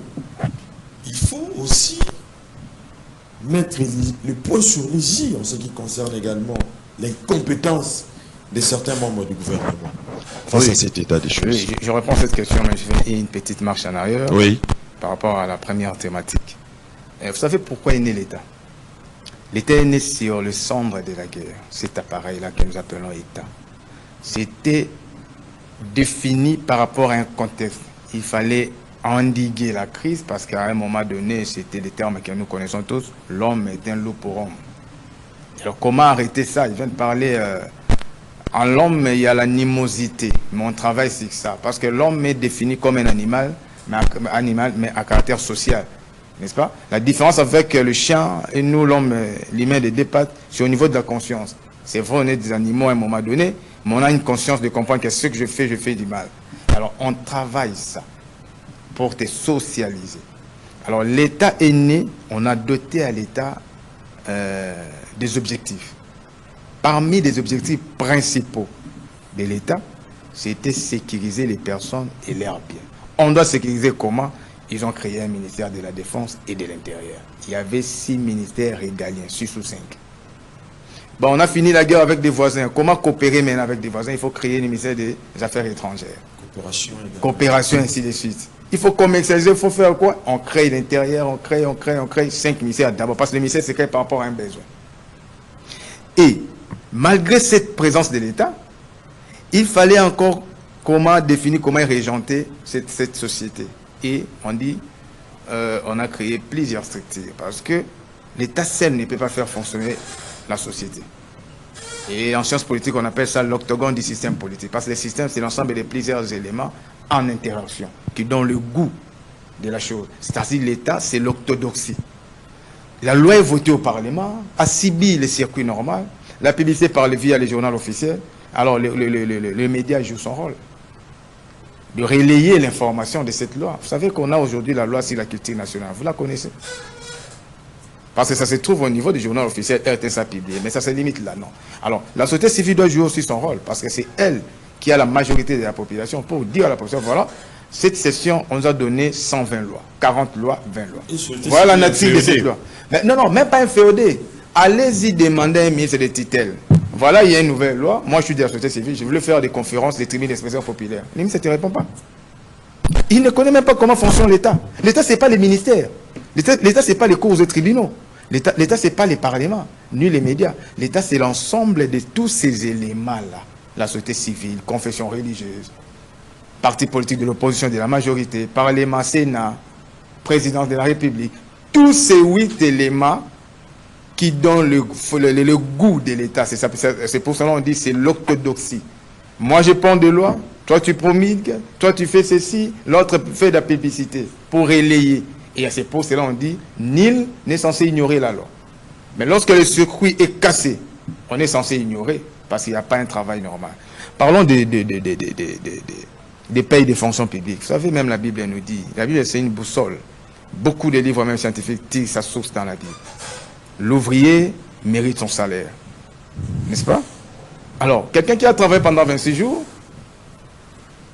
il faut aussi mettre le point sur les i en ce qui concerne également les compétences de certains membres du gouvernement. face à cet état des choses? Oui, je réponds à cette question, mais je fais une petite marche en arrière par rapport à la première thématique. Vous savez pourquoi est né l'État? L'État est né sur le cendre de la guerre, cet appareil-là que nous appelons État. C'était défini par rapport à un contexte. Il fallait endiguer la crise parce qu'à un moment donné, c'était des termes que nous connaissons tous, l'homme est un loup pour homme. Alors comment arrêter ça? Il vient de parler, en l'homme il y a l'animosité, mais on travaille sur ça, parce que l'homme est défini comme un animal, mais à caractère social, n'est-ce pas? La différence avec le chien et nous, l'homme, l'humain des deux pattes, c'est au niveau de la conscience. C'est vrai, on est des animaux à un moment donné, mais on a une conscience de comprendre que ce que je fais du mal. Alors on travaille ça pour te socialiser. Alors l'État est né, on a doté à l'État des objectifs. Parmi les objectifs principaux de l'État, c'était sécuriser les personnes et leurs biens. On doit sécuriser comment? Ils ont créé un ministère de la Défense et de l'Intérieur. Il y avait 6 ministères régaliens, 6 ou 5. Bon, on a fini la guerre avec des voisins. Comment coopérer maintenant avec des voisins? Il faut créer un ministère des Affaires étrangères. Coopération, ainsi de suite. Il faut commercialiser, il faut faire quoi? On crée l'intérieur, on crée 5 ministères d'abord, parce que le ministère c'est créé par rapport à un besoin. Et malgré cette présence de l'État, il fallait encore définir comment régenter cette société. Et on dit, on a créé plusieurs structures, parce que l'État seul ne peut pas faire fonctionner la société. Et en sciences politiques, on appelle ça l'octogone du système politique. Parce que le système, c'est l'ensemble de plusieurs éléments en interaction qui donnent le goût de la chose. C'est-à-dire l'État, c'est l'orthodoxie. La loi est votée au Parlement, a subi le circuit normal, la publicité par via les journaux officiels. Alors le média joue son rôle de relayer l'information de cette loi. Vous savez qu'on a aujourd'hui la loi sur la culture nationale. Vous la connaissez? Parce que ça se trouve au niveau du journal officiel, RTS a publié, mais ça se limite là, non. Alors, la société civile doit jouer aussi son rôle, parce que c'est elle qui a la majorité de la population, pour dire à la population, voilà, cette session, on nous a donné 120 lois, 40 lois, 20 lois. Voilà la nature de cette loi. Mais non, même pas un féodé. Allez-y demander un ministre de tutelle. Voilà, il y a une nouvelle loi. Moi, je suis de la société civile, je voulais faire des conférences, des tribunes d'expression populaire. Le ministre ne te répond pas. Il ne connaît même pas comment fonctionne l'État. L'État, ce n'est pas les ministères. L'État, ce n'est pas les cours de tribunaux. L'État, ce n'est pas les parlements, ni les médias. L'État, c'est l'ensemble de tous ces éléments-là. La société civile, confession religieuse, parti politique de l'opposition, de la majorité, Parlement, Sénat, présidence de la République. Tous ces 8 éléments qui donnent le goût de l'État. C'est pour cela qu'on dit c'est l'orthodoxie. Moi, je prends des lois, toi, tu promulgues, toi, tu fais ceci, l'autre fait de la publicité pour relayer. Et c'est pour cela qu'on dit, nul n'est censé ignorer la loi. Mais lorsque le circuit est cassé, on est censé ignorer, parce qu'il n'y a pas un travail normal. Parlons des pays de fonctions publiques. Vous savez, même la Bible nous dit, la Bible c'est une boussole. Beaucoup de livres, même scientifiques, tirent sa source dans la Bible. L'ouvrier mérite son salaire. N'est-ce pas? Alors, quelqu'un qui a travaillé pendant 26 jours,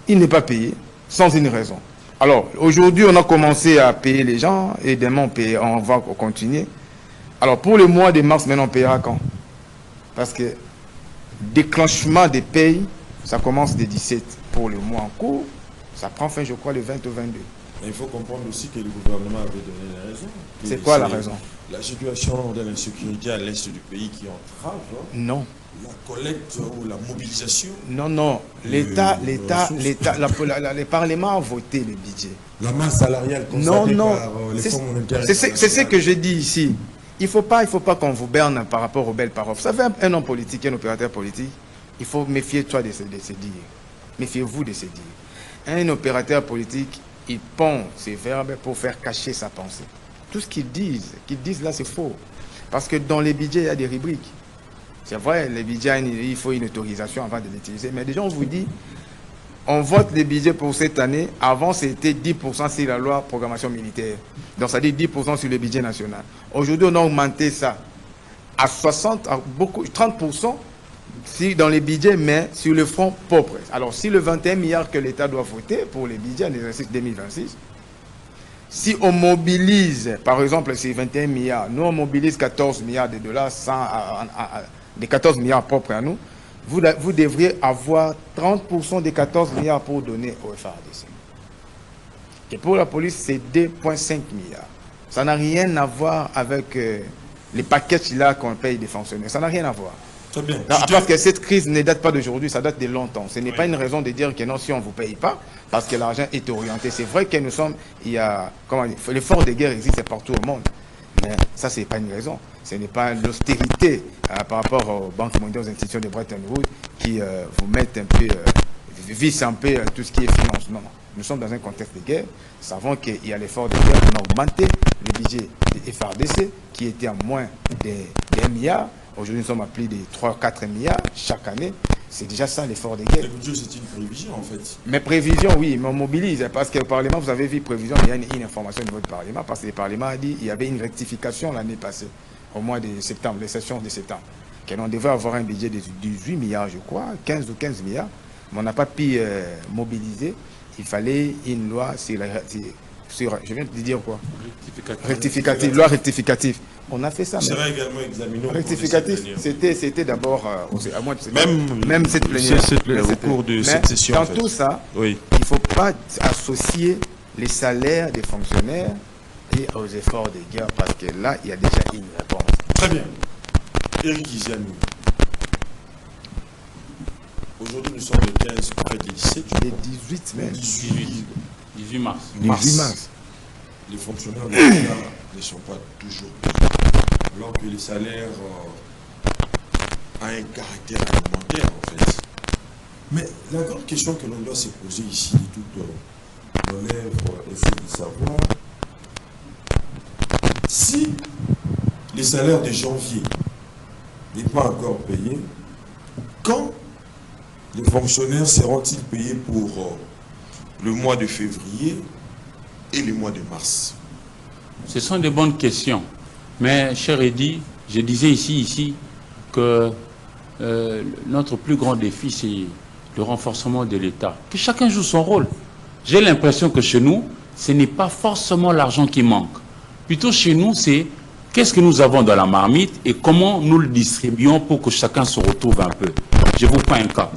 il n'est pas payé, sans une raison. Alors, aujourd'hui, on a commencé à payer les gens, et demain, on va continuer. Alors, pour le mois de mars, maintenant, on payera quand? Parce que déclenchement des payes, ça commence des 17 pour le mois en cours, ça prend fin, je crois, le 20 au 22. Mais il faut comprendre aussi que le gouvernement avait donné la raison. C'est quoi la raison? La situation de l'insécurité à l'est du pays qui entrave. Non. La collecte ou la mobilisation. Non. L'État, le Parlement a voté le budget. La masse salariale constatée par les fonds monétaires. C'est ce que je dis ici. Il ne faut pas qu'on vous berne par rapport aux belles paroles. Vous savez, un homme politique, un opérateur politique, il faut méfier-toi de ces dires. Méfiez-vous de ces dires. Un opérateur politique, il pond ses verbes pour faire cacher sa pensée. Tout ce qu'ils disent là, c'est faux. Parce que dans les budgets, il y a des rubriques. C'est vrai, les budgets, il faut une autorisation avant de l'utiliser. Mais déjà, on vous dit, on vote les budgets pour cette année. Avant, c'était 10% sur la loi programmation militaire. Donc, ça dit 10% sur le budget national. Aujourd'hui, on a augmenté ça à 30% dans les budgets, mais sur le front propre. Alors, si le 21 milliards que l'État doit voter pour les budgets en exercice 2026, si on mobilise, par exemple, ces 21 milliards, nous on mobilise 14 milliards de dollars, des 14 milliards propres à nous, vous devriez avoir 30% des 14 milliards pour donner au FARDC. Et pour la police, c'est 2,5 milliards. Ça n'a rien à voir avec les packages là qu'on paye des fonctionnaires. Ça n'a rien à voir. Très bien. Non, parce que cette crise ne date pas d'aujourd'hui, ça date de longtemps. Ce n'est pas une raison de dire que non, si on ne vous paye pas, parce que l'argent est orienté. C'est vrai que nous sommes, il y a, comment dire, l'effort de guerre existe partout au monde. Mais ça, ce n'est pas une raison. Ce n'est pas l'austérité par rapport aux banques mondiales, aux institutions de Bretton Woods qui vous mettent un peu, vissent un peu tout ce qui est finance. Non, non. Nous sommes dans un contexte de guerre. Nous savons qu'il y a l'effort de guerre. On a augmenté le budget des FARDC qui était à moins d'1 milliard. Aujourd'hui, nous sommes à plus de 3-4 milliards chaque année. C'est déjà ça l'effort de guerre. Le budget, c'est une prévision en fait. Mais prévision, oui, mais on mobilise. Parce que le Parlement, vous avez vu prévision, il y a une information au niveau du Parlement. Parce que le Parlement a dit qu'il y avait une rectification l'année passée, au mois de septembre, les sessions de septembre. Qu'on devait avoir un budget de 18 milliards, je crois, 15 ou 15 milliards. Mais on n'a pas pu mobiliser. Il fallait une loi sur je viens de dire quoi? Rectificative. Loi rectificative. On a fait ça. Ça sera également examiné. Rectificatif, c'était d'abord, à moins de même cette plénière, au cours de cette session. Dans tout ça, oui, il ne faut pas associer les salaires des fonctionnaires et aux efforts de guerre, parce que là, il y a déjà une réponse. Très bien. Éric Izianou. Aujourd'hui, nous sommes le 15, près des 17. Les 18 même. 18 mars. 18 mars. Les fonctionnaires de l'État ne sont pas toujours payés, alors que les salaires ont un caractère alimentaire en fait. Mais la grande question que l'on doit se poser ici, toute nos lèvres, c'est de savoir si les salaires de janvier n'est pas encore payé, quand les fonctionnaires seront-ils payés pour le mois de février et le mois de mars? Ce sont des bonnes questions. Mais, cher Eddy, je disais ici que notre plus grand défi, c'est le renforcement de l'État. Que chacun joue son rôle. J'ai l'impression que chez nous, ce n'est pas forcément l'argent qui manque. Plutôt chez nous, c'est qu'est-ce que nous avons dans la marmite et comment nous le distribuons pour que chacun se retrouve un peu. Je vous prends un cas.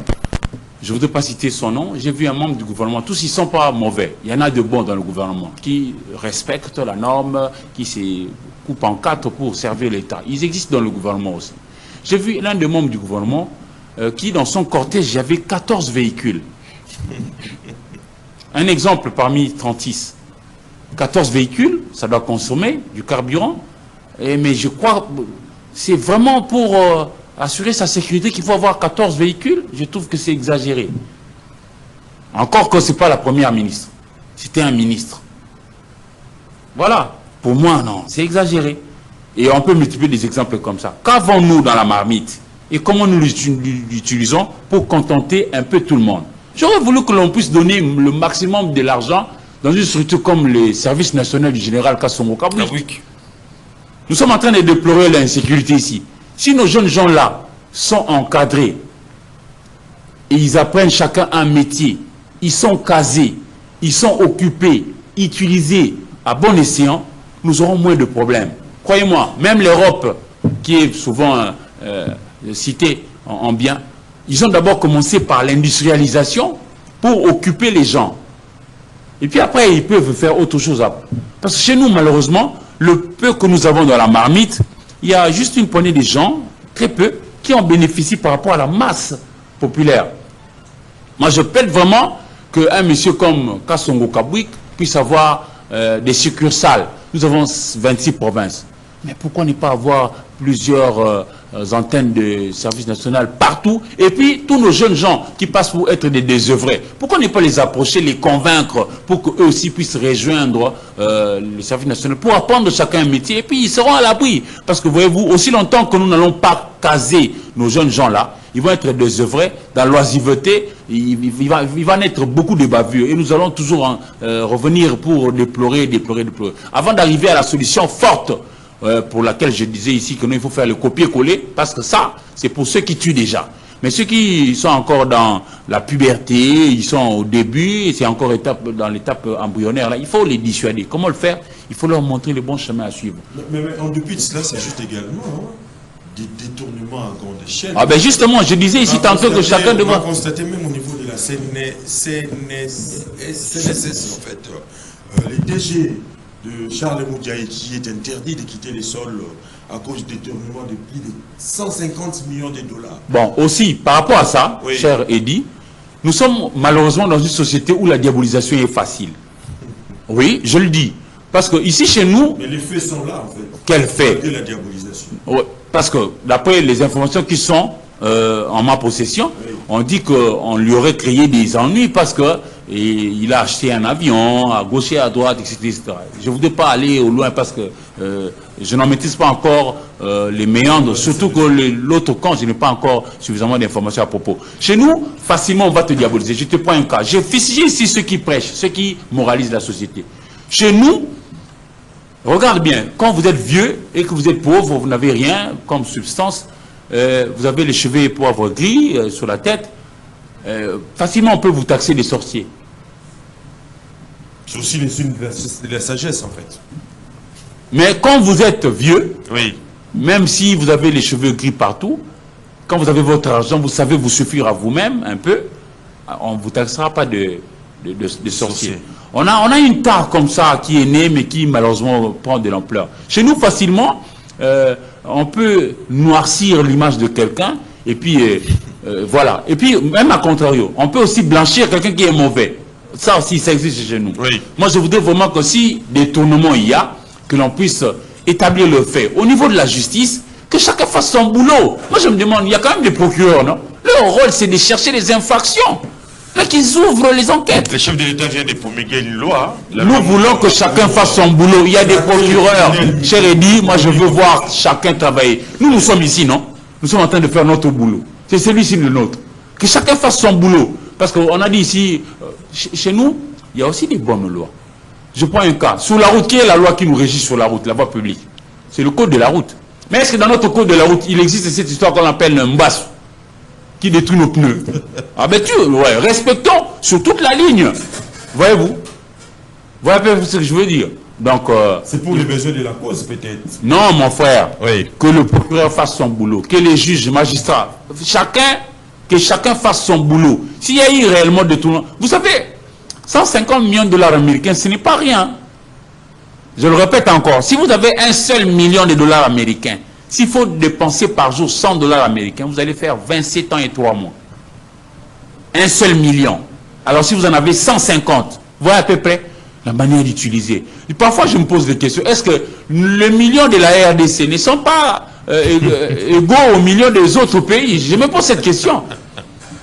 Je ne voudrais pas citer son nom. J'ai vu un membre du gouvernement. Tous, ils ne sont pas mauvais. Il y en a de bons dans le gouvernement qui respectent la norme, qui se coupent en quatre pour servir l'État. Ils existent dans le gouvernement aussi. J'ai vu l'un des membres du gouvernement qui, dans son cortège, il y avait 14 véhicules. Un exemple parmi 36. 14 véhicules, ça doit consommer du carburant. Mais je crois que c'est vraiment pour assurer sa sécurité qu'il faut avoir 14 véhicules. Je trouve que c'est exagéré. Encore que ce n'est pas la première ministre. C'était un ministre. Voilà. Pour moi, non. C'est exagéré. Et on peut multiplier des exemples comme ça. Qu'avons-nous dans la marmite? Et comment nous l'utilisons pour contenter un peu tout le monde? J'aurais voulu que l'on puisse donner le maximum de l'argent dans une structure comme les services nationaux du général Kassongo Kabwik. Nous sommes en train de déplorer l'insécurité ici. Si nos jeunes gens-là sont encadrés et ils apprennent chacun un métier, ils sont casés, ils sont occupés, utilisés à bon escient, nous aurons moins de problèmes. Croyez-moi, même l'Europe, qui est souvent citée en bien, ils ont d'abord commencé par l'industrialisation pour occuper les gens. Et puis après, ils peuvent faire autre chose. Parce que chez nous, malheureusement, le peu que nous avons dans la marmite, il y a juste une poignée de gens, très peu, qui en bénéficient par rapport à la masse populaire. Moi, je pète vraiment qu'un monsieur comme Kassongo Kabwik puisse avoir des succursales. Nous avons 26 provinces. Mais pourquoi ne pas avoir plusieurs antennes de service national partout? Et puis, tous nos jeunes gens qui passent pour être des désœuvrés, pourquoi ne pas les approcher, les convaincre pour qu'eux aussi puissent rejoindre le service national, pour apprendre chacun un métier, et puis ils seront à l'abri. Parce que, voyez-vous, aussi longtemps que nous n'allons pas caser nos jeunes gens-là, ils vont être désœuvrés, dans l'oisiveté, il va naître beaucoup de bavures. Et nous allons toujours revenir pour déplorer. Avant d'arriver à la solution forte, pour laquelle je disais ici que nous, il faut faire le copier-coller, parce que ça, c'est pour ceux qui tuent déjà. Mais ceux qui sont encore dans la puberté, ils sont au début, c'est encore dans l'étape embryonnaire, là, il faut les dissuader. Comment le faire? Il faut leur montrer le bon chemin à suivre. Mais en dépit de cela, c'est juste également des détournements à grande échelle. Ah ben justement, je disais ici tantôt que chacun devrait... On va constater même au niveau de la CNSS en fait. Les DG de Charles Moudiaye qui est interdit de quitter les sols à cause de détournements de plus de 150 millions de dollars. Bon, aussi, par rapport à ça, oui, cher Eddy, nous sommes malheureusement dans une société où la diabolisation est facile. Oui, je le dis. Parce que ici, chez nous... Mais les faits sont là, en fait. Quels faits? La diabolisation. Oui, parce que d'après les informations qui sont en ma possession, oui, on dit qu'on lui aurait créé des ennuis parce que il a acheté un avion à gauche et à droite, etc. Je ne voudrais pas aller au loin parce que je n'en maîtrise pas encore les méandres, surtout que l'autre camp, je n'ai pas encore suffisamment d'informations à propos. Chez nous, facilement, on va te diaboliser. Je te prends un cas. J'ai fusillé ici ceux qui prêchent, ceux qui moralisent la société. Chez nous, regarde bien, quand vous êtes vieux et que vous êtes pauvre, vous n'avez rien comme substance, vous avez les cheveux poivre gris sur la tête, facilement on peut vous taxer des sorciers. C'est aussi les signes de la sagesse, en fait. Mais quand vous êtes vieux, oui, même si vous avez les cheveux gris partout, quand vous avez votre argent, vous savez vous suffire à vous-même un peu, on ne vous taxera pas de sorciers. On a une tare comme ça qui est née, mais qui malheureusement prend de l'ampleur. Chez nous, facilement, on peut noircir l'image de quelqu'un, et puis voilà. Et puis, même à contrario, on peut aussi blanchir quelqu'un qui est mauvais. Ça aussi, ça existe chez nous. Oui. Moi, je voudrais vraiment que si détournement il y a, que l'on puisse établir le fait. Au niveau de la justice, que chacun fasse son boulot. Moi, je me demande, il y a quand même des procureurs, non? Leur rôle, c'est de chercher les infractions. Là, qu'ils ouvrent les enquêtes. Le chef de l'État vient de promulguer une loi. Nous voulons que chacun fasse son boulot. Il y a des procureurs. Cher Eddy, moi, je veux voir chacun travailler. Nous sommes ici, non? Nous sommes en train de faire notre boulot. C'est celui-ci le nôtre. Que chacun fasse son boulot. Parce qu'on a dit ici, chez nous, il y a aussi des bonnes lois. Je prends un cas. Sur la route, qui est la loi qui nous régit sur la route, la voie publique? C'est le code de la route. Mais est-ce que dans notre code de la route, il existe cette histoire qu'on appelle un mbassou qui détruit nos pneus? Ah ben ouais, respectons sur toute la ligne. Voyez-vous? Voyez un peu ce que je veux dire? Donc... c'est pour les besoins de la cause, peut-être. Non, mon frère. Oui. Que le procureur fasse son boulot. Que les juges, les magistrats, que chacun fasse son boulot. S'il y a eu réellement de tout... Vous savez, 150 millions de dollars américains, ce n'est pas rien. Je le répète encore. Si vous avez un seul million de dollars américains, s'il faut dépenser par jour 100 dollars américains, vous allez faire 27 ans et 3 mois. Un seul million. Alors si vous en avez 150, voyez à peu près la manière d'utiliser. Parfois je me pose des questions. Est-ce que le million de la RDC ne sont pas égaux aux millions des autres pays? Je me pose cette question.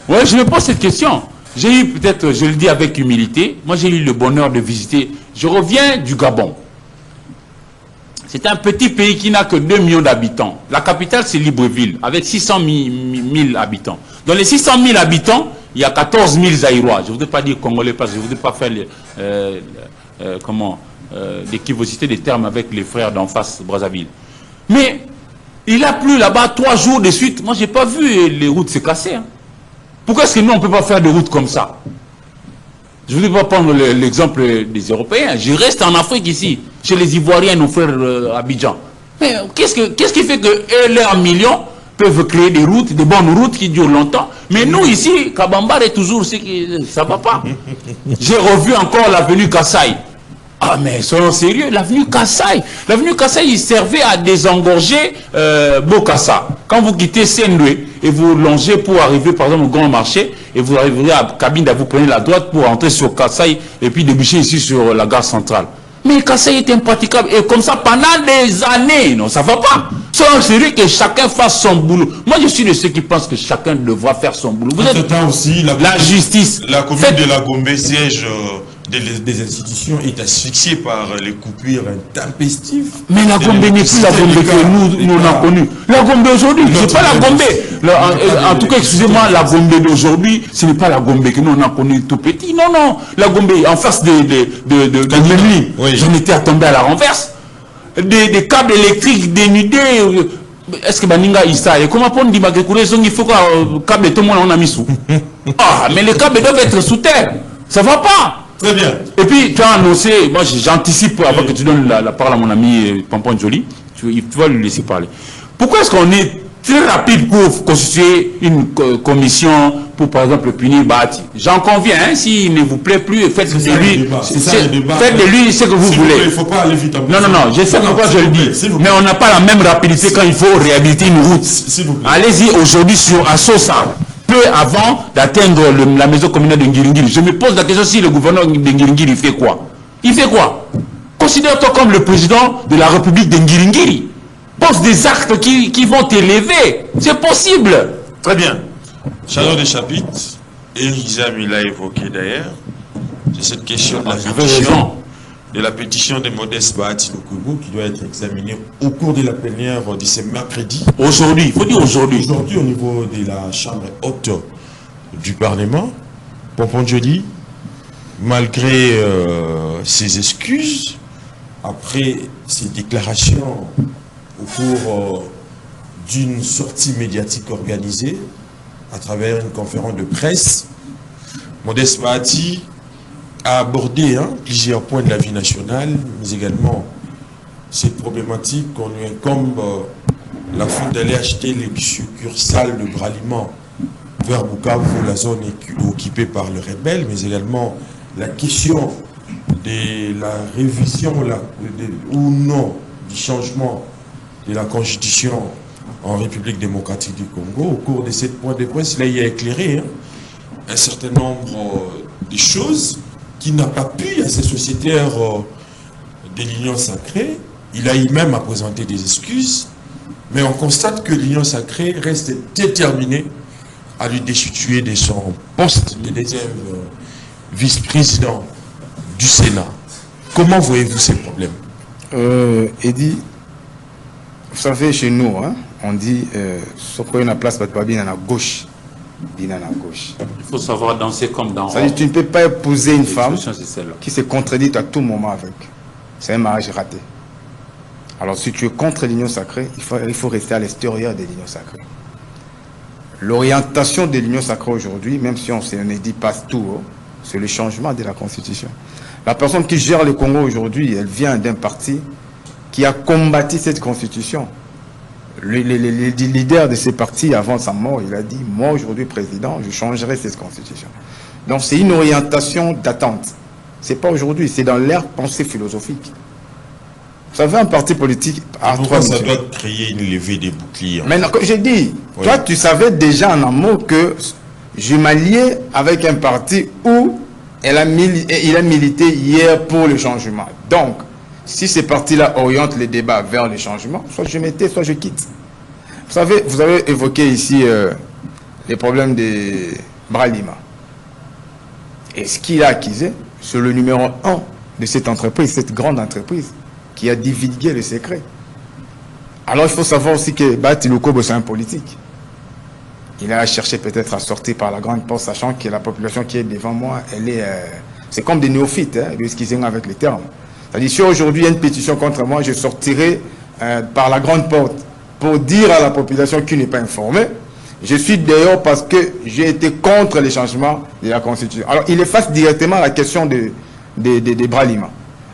Oui, je me pose cette question. J'ai eu peut-être, je le dis avec humilité, moi j'ai eu le bonheur de visiter. Je reviens du Gabon. C'est un petit pays qui n'a que 2 millions d'habitants. La capitale, c'est Libreville, avec 600 000 habitants. Dans les 600 000 habitants, il y a 14 000 Zaïrois. Je ne voudrais pas dire Congolais, parce que je ne voudrais pas faire l'équivocité des termes avec les frères d'en face, Brazzaville. Mais il a plu là-bas 3 jours de suite. Moi, je n'ai pas vu les routes se casser. Hein. Pourquoi est-ce que nous, on ne peut pas faire des routes comme ça? Je ne voudrais pas prendre l'exemple des Européens. Je reste en Afrique ici, chez les Ivoiriens, nos frères Abidjan. Mais qu'est-ce qui fait que leurs millions peuvent créer des routes, des bonnes routes qui durent longtemps? Mais nous ici, Kabambar est toujours ce qui... Ça ne va pas. J'ai revu encore l'avenue Kassai. Ah mais soyons sérieux, l'avenue Kassai. L'avenue Kassai, il servait à désengorger Bokassa. Quand vous quittez Sendwe et vous longez pour arriver par exemple au Grand Marché, et vous arriverez à Kabinda, vous prenez la droite pour entrer sur Kassai et puis déboucher ici sur la gare centrale. Mais Kassai est impraticable. Et comme ça pendant des années. Non, ça ne va pas. Soyons sérieux que chacun fasse son boulot. Moi, je suis de ceux qui pensent que chacun devra faire son boulot. Vous êtes aussi, la justice. La commune de la Gombe, siège des institutions, est asphyxiée par les coupures intempestives. Mais la Gombe n'est plus la Gombe que nous avons connue. La Gombe d'aujourd'hui, c'est pas la Gombe. En tout cas, excusez-moi, la Gombe d'aujourd'hui, ce n'est pas la Gombe que nous avons connue tout petit. Non, non. La Gombe, en face de Memli, oui. J'en étais à tomber à la renverse. Des câbles électriques dénudés. Est-ce que Baninga Issa et comment on dit il faut que câble tout le monde en a mis sous. Ah, mais les câbles doivent être sous terre. Ça va pas. Très bien. Et puis, tu as annoncé, moi j'anticipe avant que tu donnes la parole à mon ami Pampon Joly, tu vas lui laisser parler. Pourquoi est-ce qu'on est très rapide pour constituer une commission pour, par exemple, punir Bahati? J'en conviens, hein, s'il ne vous plaît plus, faites de lui ce que vous voulez. Il ne faut pas aller vite. Non, je sais pourquoi je le dis. Mais on n'a pas la même rapidité quand il faut réhabiliter une route. Allez-y aujourd'hui à Sosa, peu avant d'atteindre la maison communale de Ngiringiri. Je me pose la question si le gouverneur de Ngiringiri fait quoi? Il fait quoi? Considère-toi comme le président de la République de Ngiringiri. Pose des actes qui vont t'élever. C'est possible. Très bien. Changement de chapitre. Erizam, il l'a évoqué d'ailleurs. C'est cette question de la pétition de Modeste Bahati Lukubu qui doit être examinée au cours de la plénière de ce mercredi. Aujourd'hui, il faut dire aujourd'hui. Aujourd'hui, au niveau de la Chambre haute du Parlement, Pompon Joli, malgré ses excuses, après ses déclarations au cours d'une sortie médiatique organisée à travers une conférence de presse, Modeste Bahati a abordé plusieurs points de la vie nationale, mais également cette problématique qu'on lui incombe la faute d'aller acheter les succursales de Braliment vers Bukavu, la zone occupée par les rebelles, mais également la question de la révision ou non du changement de la Constitution en République démocratique du Congo. Au cours de cette point de presse, là, il a éclairé un certain nombre de choses qui n'a pas pu à ses sociétaires de l'Union sacrée. Il a eu même à présenter des excuses, mais on constate que l'Union sacrée reste déterminée à lui destituer de son poste de deuxième vice-président du Sénat. Comment voyez-vous ces problèmes? Eddy, vous savez, chez nous, on dit ce qu'on a la place, pas bien à la gauche. Bien à la gauche. Il faut savoir danser comme dans. Ça dit, tu ne peux pas épouser une femme qui se contredit à tout moment avec. C'est un mariage raté. Alors, si tu es contre l'union sacrée, il faut rester à l'extérieur de l'union sacrée. L'orientation de l'union sacrée aujourd'hui, même si on ne dit pas tout, c'est le changement de la Constitution. La personne qui gère le Congo aujourd'hui, elle vient d'un parti qui a combattu cette Constitution. Le leader de ce parti, avant sa mort, il a dit, moi aujourd'hui président, je changerai cette Constitution. Donc c'est une orientation d'attente. Ce n'est pas aujourd'hui, c'est dans l'ère pensée philosophique. Vous savez, un parti politique... Pourquoi ça doit créer une levée des boucliers? Maintenant, comme j'ai dit, oui. Toi, tu savais déjà en amont que je m'alliais avec un parti où il a milité hier pour le changement. Donc, si ces partis-là orientent les débats vers le changement, soit je m'étais, soit je quitte. Vous savez, vous avez évoqué ici les problèmes de Bralima. Et ce qu'il a acquis, c'est le numéro 1 de cette entreprise, cette grande entreprise, qui a divulgué le secret. Alors il faut savoir aussi que Bahati Lukubu, c'est un politique. Il a cherché peut-être à sortir par la grande porte, sachant que la population qui est devant moi, elle est... c'est comme des néophytes, excusez-moi avec les termes. C'est-à-dire, si aujourd'hui il y a une pétition contre moi, je sortirai par la grande porte pour dire à la population qui n'est pas informée, je suis dehors parce que j'ai été contre les changements de la Constitution. Alors, il efface directement la question de Bralima.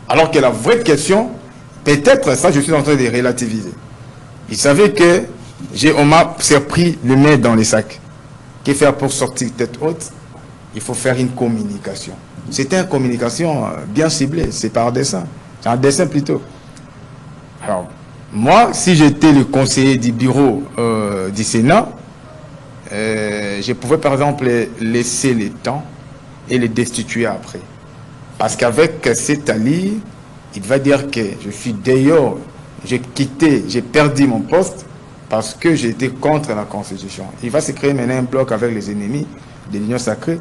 Alors que la vraie question, peut-être, ça je suis en train de relativiser. Il savait que on m'a pris le nez dans les sacs. Que faire pour sortir tête haute? Il faut faire une communication. C'était une communication bien ciblée, c'est par dessin. C'est un dessin plutôt. Alors, moi, si j'étais le conseiller du bureau du Sénat, je pouvais par exemple laisser le temps et les destituer après. Parce qu'avec cet allié, il va dire que je suis dehors, j'ai quitté, j'ai perdu mon poste parce que j'étais contre la Constitution. Il va se créer maintenant un bloc avec les ennemis de l'Union sacrée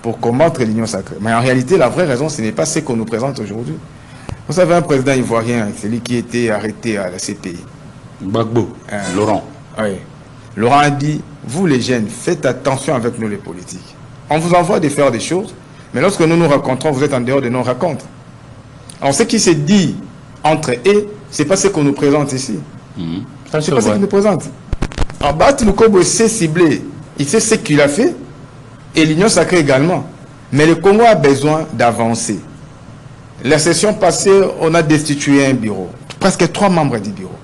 pour combattre l'Union sacrée. Mais en réalité, la vraie raison, ce n'est pas ce qu'on nous présente aujourd'hui. Vous savez, un président ivoirien, celui qui était arrêté à la CPI. Gbagbo, Laurent. Oui. Laurent a dit, vous les jeunes, faites attention avec nous les politiques. On vous envoie de faire des choses, mais lorsque nous nous rencontrons, vous êtes en dehors de nos rencontres. Alors ce qui se dit entre eux, ce n'est pas ce qu'on nous présente ici. Ce n'est pas ce qu'on nous présente. Alors Bahati Lukubu sait cibler, il sait ce qu'il a fait, et l'Union sacrée également. Mais le Congo a besoin d'avancer. La session passée, on a destitué un bureau. Presque 3 membres du bureau.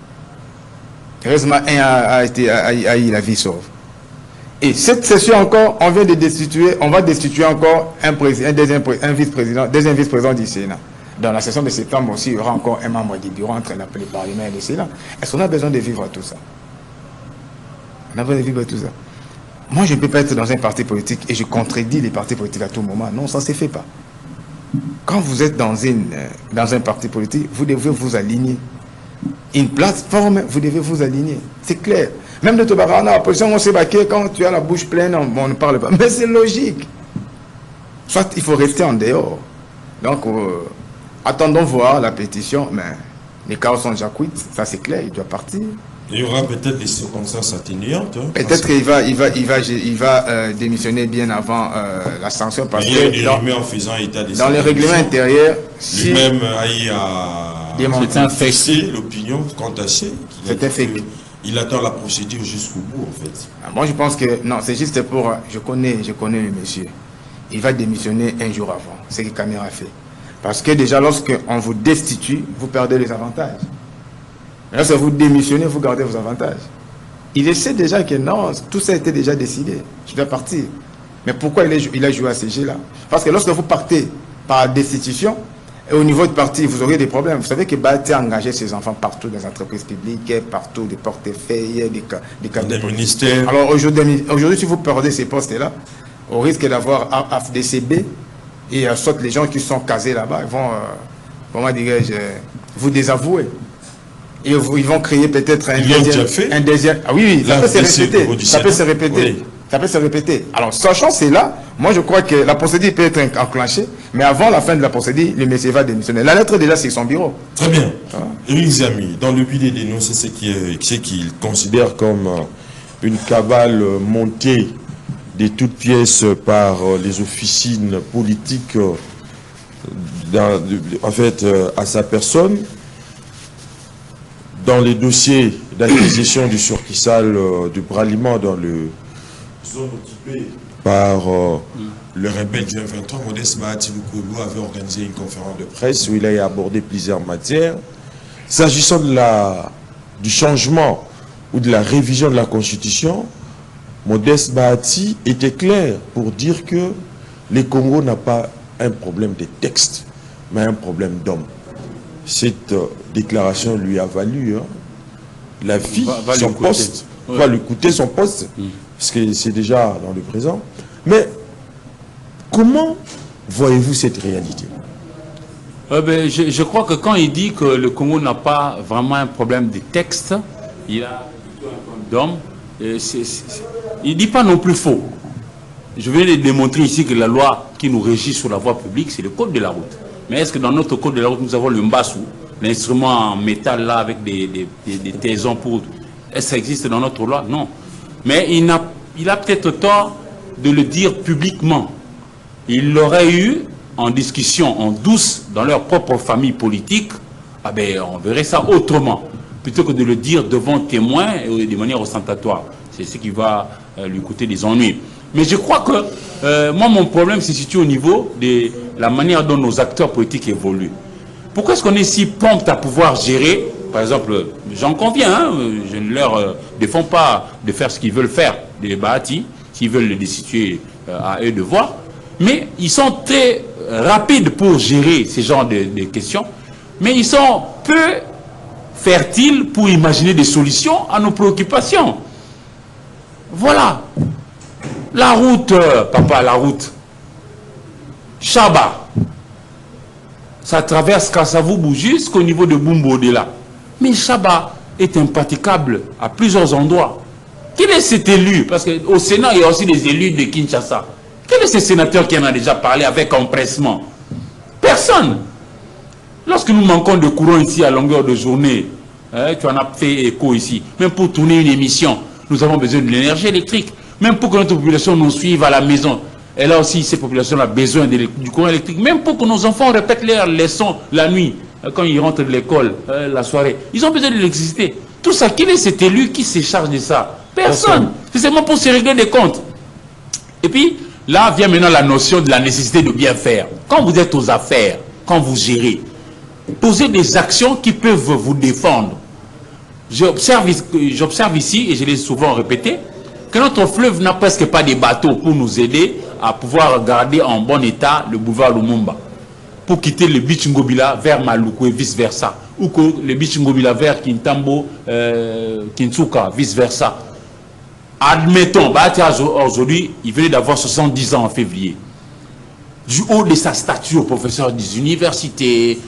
Heureusement, un a eu la vie sauve. Et cette session encore, on va destituer encore un vice-président du Sénat. Dans la session de septembre aussi, il y aura encore un membre du bureau entre le Parlement et le Sénat. Est-ce qu'on a besoin de vivre tout ça? On a besoin de vivre tout ça. Moi, je ne peux pas être dans un parti politique et je contredis les partis politiques à tout moment. Non, ça ne se fait pas. Quand vous êtes dans un parti politique, vous devez vous aligner. Une plateforme, vous devez vous aligner. C'est clair. Même de Tobarana, la position, on s'est baqué, quand tu as la bouche pleine, on ne parle pas. Mais c'est logique. Soit il faut rester en dehors. Donc, attendons voir la pétition. Mais les cas sont déjà cuits, ça c'est clair, il doit partir. Il y aura peut-être des circonstances atténuantes. Hein, peut-être qu'il va démissionner bien avant la sanction. Parce que en faisant état des dans le règlement intérieur, si lui-même a fixé l'opinion quant à ce il attend la procédure jusqu'au bout, en fait. Moi, je pense que non, c'est juste pour. Je connais le monsieur. Il va démissionner un jour avant. C'est ce que Caméra a fait. Parce que déjà, lorsqu'on vous destitue, vous perdez les avantages. Lorsque vous démissionnez, vous gardez vos avantages. Il sait déjà que non, tout ça a été déjà décidé. Je dois partir. Mais pourquoi il a joué à ce jeu-là? Parce que lorsque vous partez par destitution, et au niveau de parti, vous aurez des problèmes. Vous savez que Bati a engagé ses enfants partout, dans les entreprises publiques, partout, des portefeuilles, des ministères. Alors aujourd'hui, si vous perdez ces postes-là, au risque d'avoir AFDCB, et soit les gens qui sont casés là-bas, ils vont, comment dirais-je, vous désavouer. Et ils vont créer peut-être un deuxième. Ah oui, ça peut se répéter. Ça peut se répéter. Oui. Ça peut se répéter. Alors, sachant cela, moi je crois que la procédure peut être enclenchée, mais avant la fin de la procédure, le monsieur va démissionner. La lettre déjà, c'est son bureau. Très bien. Les amis, dans le but des dénonces, c'est ce qu'il considère comme une cabale montée de toutes pièces par les officines politiques, en fait, à sa personne. Dans les dossiers d'acquisition du surkissal du Braliment dans le zone occupée par le rebelle du M23, Modeste Bahati Lukolou avait organisé une conférence de presse où il a abordé plusieurs matières. S'agissant du changement ou de la révision de la Constitution, Modeste Bahati était clair pour dire que le Congo n'a pas un problème de texte, mais un problème d'homme. Cette déclaration lui a valu la vie, son poste, va lui coûter son poste, parce que c'est déjà dans le présent. Mais comment voyez-vous cette réalité? Je crois que quand il dit que le Congo n'a pas vraiment un problème de texte, il a plutôt un problème d'homme. Il ne dit pas non plus faux. Je vais démontrer ici que la loi qui nous régit sur la voie publique, c'est le code de la route. Mais est-ce que dans notre code de la route, nous avons le mbassou, l'instrument en métal là avec des taisons pour... Est-ce que ça existe dans notre loi? Non. Mais il a peut-être tort de le dire publiquement. Il l'aurait eu en discussion, en douce, dans leur propre famille politique. Ah ben, on verrait ça autrement, plutôt que de le dire devant témoins et de manière ostentatoire. C'est ce qui va lui coûter des ennuis. Mais je crois que moi, mon problème se situe au niveau de la manière dont nos acteurs politiques évoluent. Pourquoi est-ce qu'on est si prompt à pouvoir gérer? Par exemple, j'en conviens, hein, je ne leur défends pas de faire ce qu'ils veulent faire, des Bahati, s'ils veulent le destituer à eux de voir. Mais ils sont très rapides pour gérer ces genres de questions. Mais ils sont peu fertiles pour imaginer des solutions à nos préoccupations. Voilà. La route, papa, la route. Chaba. Ça traverse Kassavoubou jusqu'au niveau de Bumbo-Dela. Mais Chaba est impraticable à plusieurs endroits. Quel est cet élu? Parce qu'au Sénat, il y a aussi des élus de Kinshasa. Quel est ce sénateur qui en a déjà parlé avec empressement? Personne. Lorsque nous manquons de courant ici à longueur de journée, tu en as fait écho ici, même pour tourner une émission, nous avons besoin de l'énergie électrique. Même pour que notre population nous suive à la maison. Et là aussi, ces populations ont besoin du courant électrique. Même pour que nos enfants répètent leurs leçons la nuit, quand ils rentrent de l'école, la soirée. Ils ont besoin d'électricité. Tout ça, quel est cet élu qui se charge de ça? Personne. C'est seulement pour se régler des comptes. Et puis, là vient maintenant la notion de la nécessité de bien faire. Quand vous êtes aux affaires, quand vous gérez, posez des actions qui peuvent vous défendre. j'observe ici, et je l'ai souvent répété, que notre fleuve n'a presque pas de bateaux pour nous aider à pouvoir garder en bon état le boulevard Lumumba, pour quitter le beach Ngobila vers Maluku et vice-versa, ou que le beach Ngobila vers Kintambo, Kintsuka, vice-versa. Admettons, aujourd'hui, il venait d'avoir 70 ans en février. Du haut de sa stature, professeur des universités,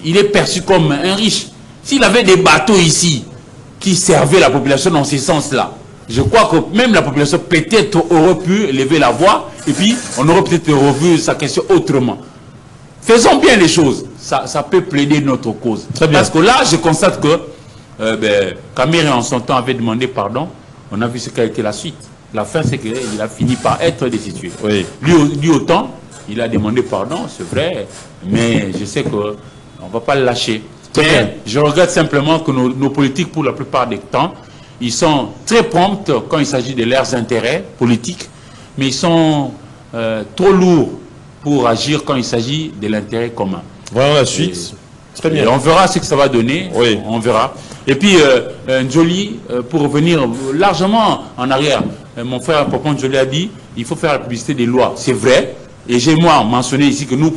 il est perçu comme un riche. S'il avait des bateaux ici qui servaient la population dans ce sens-là, je crois que même la population peut-être aurait pu lever la voix et puis on aurait peut-être revu sa question autrement. Faisons bien les choses, ça peut plaider notre cause. Parce que là, je constate que Kamere en son temps avait demandé pardon, on a vu ce qu'a été la suite. La fin, c'est qu'il a fini par être destitué. Oui. Lui autant, il a demandé pardon, c'est vrai, mais je sais qu'on ne va pas le lâcher. Mais je regrette simplement que nos politiques, pour la plupart des temps, ils sont très prompts quand il s'agit de leurs intérêts politiques, mais ils sont trop lourds pour agir quand il s'agit de l'intérêt commun. Voilà la suite. Très bien. Et on verra ce que ça va donner. Oui. On verra. Et puis, Njoli, pour revenir largement en arrière, mon frère Popon Njoli a dit il faut faire la publicité des lois. C'est vrai. Et j'ai moi mentionné ici que nous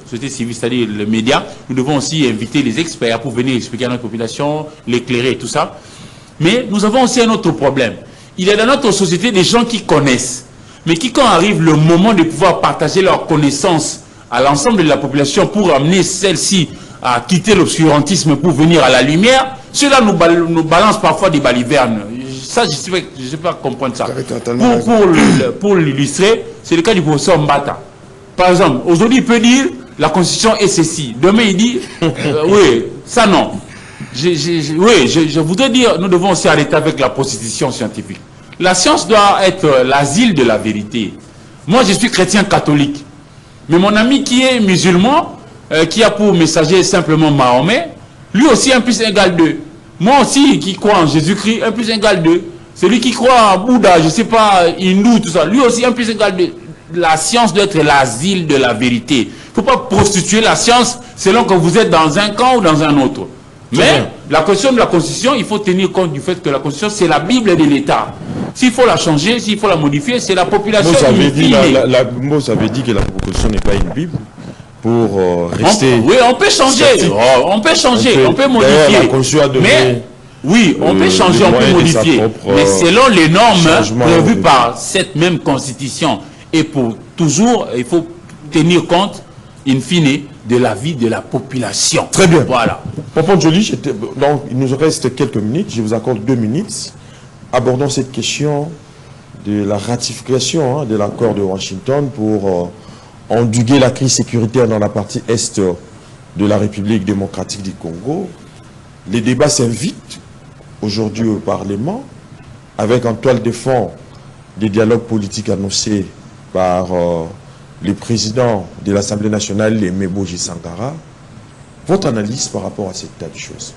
sociétés civiles, c'est-à-dire les médias, nous devons aussi inviter les experts pour venir expliquer à notre population, l'éclairer et tout ça. Mais nous avons aussi un autre problème. Il y a dans notre société des gens qui connaissent, mais qui, quand arrive le moment de pouvoir partager leurs connaissances à l'ensemble de la population pour amener celle-ci à quitter l'obscurantisme pour venir à la lumière, cela nous balance parfois des balivernes. Ça, je ne sais pas comprendre ça. Pour l'illustrer, c'est le cas du professeur Mbata. Par exemple, aujourd'hui, il peut dire la Constitution est ceci. Demain, il dit oui, ça non. Je voudrais dire, nous devons aussi arrêter avec la prostitution scientifique. La science doit être l'asile de la vérité. Moi, je suis chrétien catholique. Mais mon ami qui est musulman, qui a pour messager simplement Mahomet, lui aussi 1 + 1 = 2. Moi aussi qui crois en Jésus-Christ, 1 + 1 = 2. Celui qui croit en Bouddha, je ne sais pas, hindou, tout ça, lui aussi 1 + 1 = 2. La science doit être l'asile de la vérité. Il ne faut pas prostituer la science selon que vous êtes dans un camp ou dans un autre. Mais la question de la Constitution, il faut tenir compte du fait que la Constitution, c'est la Bible de l'État. S'il faut la changer, s'il faut la modifier, c'est la population qui Mose avait dit que la Constitution n'est pas une Bible. Pour rester... Oui, on peut changer. On peut changer, on peut modifier. Mais oui, on peut changer, on peut modifier. Mais selon les normes prévues par cette même Constitution. Et pour toujours, il faut tenir compte, in fine, de la vie de la population. Très bien. Voilà. Popon Njoli, donc il nous reste quelques minutes. Je vous accorde 2 minutes. Abordons cette question de la ratification de l'accord de Washington pour endiguer la crise sécuritaire dans la partie est de la République démocratique du Congo. Les débats s'invitent aujourd'hui au Parlement avec en toile de fond des dialogues politiques annoncés par le président de l'Assemblée nationale, Aimé Boji Sankara. Votre analyse par rapport à cet tas de choses?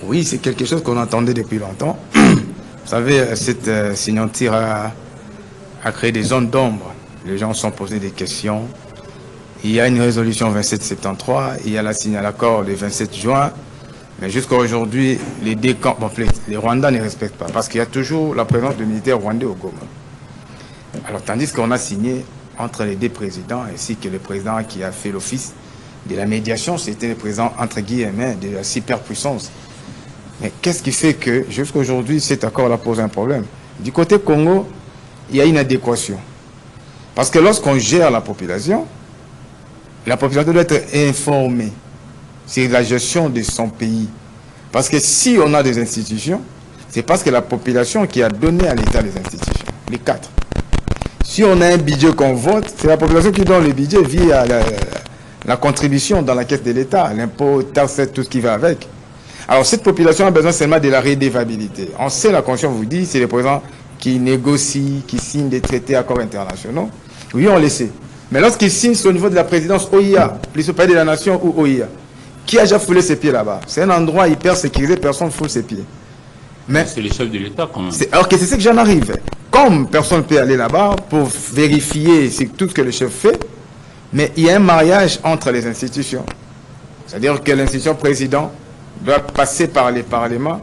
Oui, c'est quelque chose qu'on attendait depuis longtemps. Vous savez, cette signature a créé des zones d'ombre. Les gens se sont posés des questions. Il y a une résolution 2773, il y a l'accord du 27 juin, mais jusqu'à aujourd'hui, les Rwandais ne respectent pas, parce qu'il y a toujours la présence de militaires rwandais au Goma. Alors, tandis qu'on a signé entre les 2 présidents, ainsi que le président qui a fait l'office de la médiation, c'était le président, entre guillemets, de la superpuissance. Mais qu'est-ce qui fait que, jusqu'à aujourd'hui, cet accord-là pose un problème? Du côté Congo, il y a une adéquation. Parce que lorsqu'on gère la population doit être informée sur la gestion de son pays. Parce que si on a des institutions, c'est parce que la population qui a donné à l'État les institutions, les 4. Si on a un budget qu'on vote, c'est la population qui donne le budget via la contribution dans la caisse de l'État, l'impôt, taxe, tout ce qui va avec. Alors cette population a besoin seulement de la redevabilité. On sait, la Constitution vous dit, c'est les présidents qui négocient, qui signent des traités, accords internationaux. Oui, on le sait. Mais lorsqu'ils signent au niveau de la présidence OIA, plus au palais de la nation ou OIA, qui a déjà foulé ses pieds là-bas? C'est un endroit hyper sécurisé, personne ne foule ses pieds. Mais c'est les chefs de l'État quand même. Alors que c'est ce que j'en arrive. Comme personne ne peut aller là-bas pour vérifier tout ce que le chef fait, mais il y a un mariage entre les institutions. C'est-à-dire que l'institution président doit passer par les parlements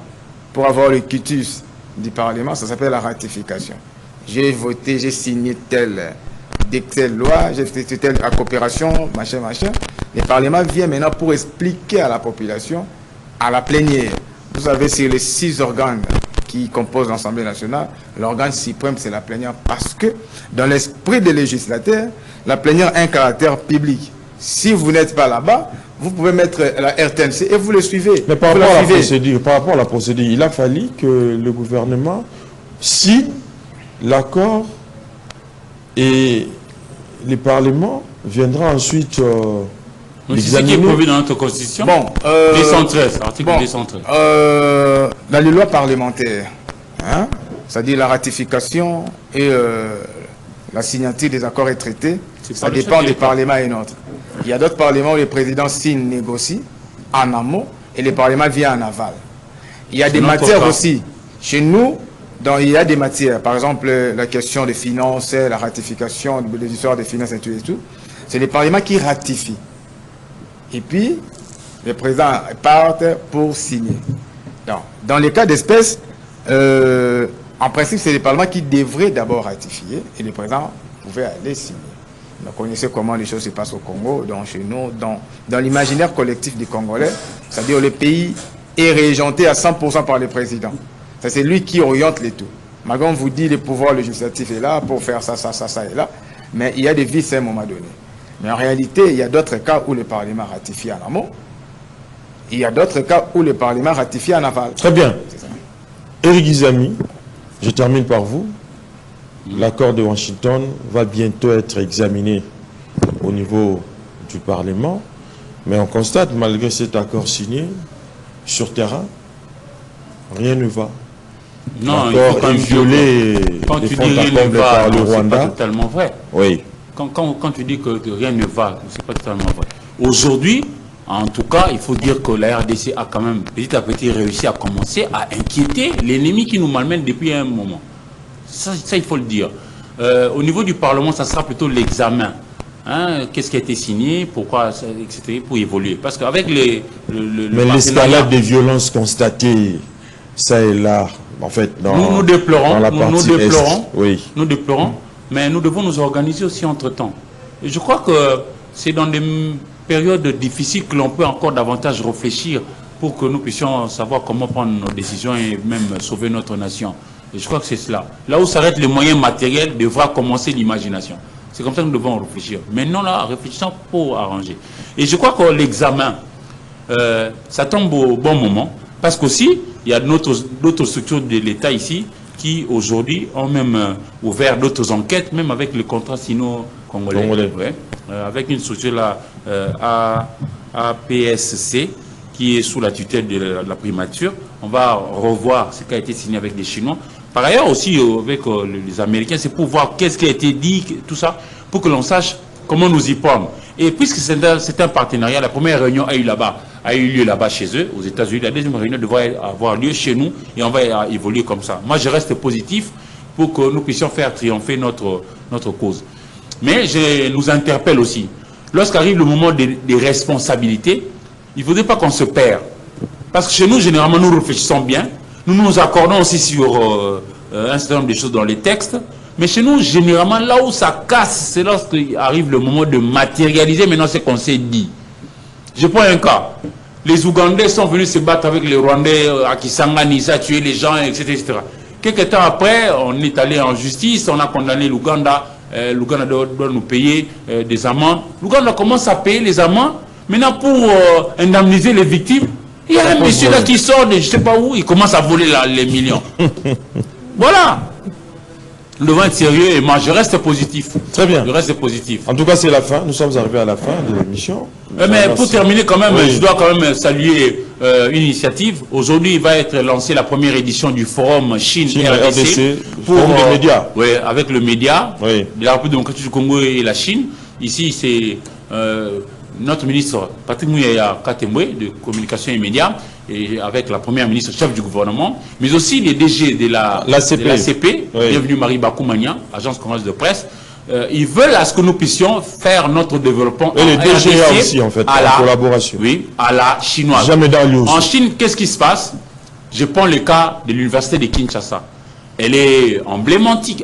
pour avoir le quitus du Parlement. Ça s'appelle la ratification. J'ai voté, j'ai signé telle loi, j'ai fait telle coopération, machin. Les parlements viennent maintenant pour expliquer à la population, à la plénière. Vous savez, c'est les 6 organes qui composent l'Assemblée nationale. L'organe suprême, c'est la plénière, parce que dans l'esprit des législateurs, la plénière a un caractère public. Si vous n'êtes pas là-bas, vous pouvez mettre la RTNC et vous le suivez. Mais par rapport à la procédure, il a fallu que le gouvernement signe l'accord et le Parlement viendra ensuite c'est ce qui est prévu dans notre Constitution. Bon, 213, article 213. Dans les lois parlementaires, hein, c'est-à-dire la ratification et la signature des accords et traités, ça dépend des parlements et nôtres. Il y a d'autres parlements où les présidents signent, négocient en amont et les parlements viennent en aval. Il y a des matières aussi. Chez nous, il y a des matières, par exemple la question des finances, la ratification des histoires des finances et tout. C'est les parlements qui ratifient. Et puis, les présidents partent pour signer. Dans les cas d'espèce, en principe, c'est les parlements qui devraient d'abord ratifier et les présidents pouvaient aller signer. Vous connaissez comment les choses se passent au Congo, donc chez nous, dans l'imaginaire collectif des Congolais, c'est-à-dire le pays est régenté à 100% par le président. C'est lui qui oriente les tout. Malgré on vous dit le pouvoir législatif est là pour faire ça et là, mais il y a des vices à un moment donné. Mais en réalité, il y a d'autres cas où le Parlement ratifie en amont. Il y a d'autres cas où le Parlement ratifie en aval. Très bien. Éric Izami, je termine par vous. L'accord de Washington va bientôt être examiné au niveau du Parlement. Mais on constate, malgré cet accord signé, sur terrain, rien ne va. Non, il faut quand même violé quand tu dis rien ne va, par le Rwanda. C'est pas totalement vrai. Oui. Quand tu dis que rien ne va, c'est pas totalement vrai. Aujourd'hui, en tout cas, il faut dire que la RDC a quand même petit à petit réussi à commencer à inquiéter l'ennemi qui nous malmène depuis un moment. Ça, il faut le dire. Au niveau du Parlement, ça sera plutôt l'examen. Hein, qu'est-ce qui a été signé, pourquoi, etc., pour évoluer. Parce qu'avec mais l'escalade des violences constatées, ça et là, en fait, nous déplorons, oui. Nous déplorons, mais nous devons nous organiser aussi entre-temps. Et je crois que c'est dans des périodes difficiles que l'on peut encore davantage réfléchir pour que nous puissions savoir comment prendre nos décisions et même sauver notre nation. Et je crois que c'est cela. Là où s'arrête les moyens matériels, devra commencer l'imagination. C'est comme ça que nous devons réfléchir. Maintenant, là, réfléchissons pour arranger. Et je crois que l'examen, ça tombe au bon moment. Parce qu'aussi, il y a d'autres structures de l'État ici qui, aujourd'hui, ont même ouvert d'autres enquêtes, même avec le contrat sino-congolais. Ouais. Avec une structure là, APSC, qui est sous la tutelle de la primature. On va revoir ce qui a été signé avec les Chinois. Par ailleurs aussi avec les Américains, c'est pour voir qu'est-ce qui a été dit, tout ça, pour que l'on sache comment nous y prendre. Et puisque c'est un partenariat, la première réunion a eu lieu là-bas chez eux, aux États-Unis, la deuxième réunion devrait avoir lieu chez nous et on va évoluer comme ça. Moi, je reste positif pour que nous puissions faire triompher notre cause. Mais je nous interpelle aussi. Lorsqu'arrive le moment des responsabilités, il ne faudrait pas qu'on se perd. Parce que chez nous, généralement, nous réfléchissons bien. Nous nous accordons aussi sur un certain nombre de choses dans les textes. Mais chez nous, généralement, là où ça casse, c'est lorsqu'il arrive le moment de matérialiser maintenant ce qu'on s'est dit. Je prends un cas. Les Ougandais sont venus se battre avec les Rwandais à Kisangani, ça a tué les gens, etc., etc. Quelques temps après, on est allé en justice, on a condamné l'Ouganda. L'Ouganda doit nous payer des amendes. L'Ouganda commence à payer les amendes. Maintenant, pour indemniser les victimes, il y a un monsieur là qui sort de je ne sais pas où, il commence à voler les millions. Voilà. Nous devons être sérieux et moi je reste positif. Très bien. Je reste positif. En tout cas, c'est la fin. Nous sommes arrivés à la fin de l'émission. Mais pour terminer quand même, je dois quand même saluer une initiative. Aujourd'hui, il va être lancé la première édition du forum Chine-RDC pour les médias. Oui, avec le média de la République démocratique du Congo et la Chine. Ici, c'est notre ministre Patrick Mouyaya Katembwe de communication et médias, et avec la première ministre chef du gouvernement, mais aussi les DG de l'ACP. Bienvenue Marie Bakoumania, agence congolaise de presse, ils veulent à ce que nous puissions faire notre développement. Et les DGA aussi, en fait, en collaboration. Oui, à la chinoise. Jamais dans l'eau. En Chine, qu'est-ce qui se passe? Je prends le cas de l'université de Kinshasa. Elle est emblématique.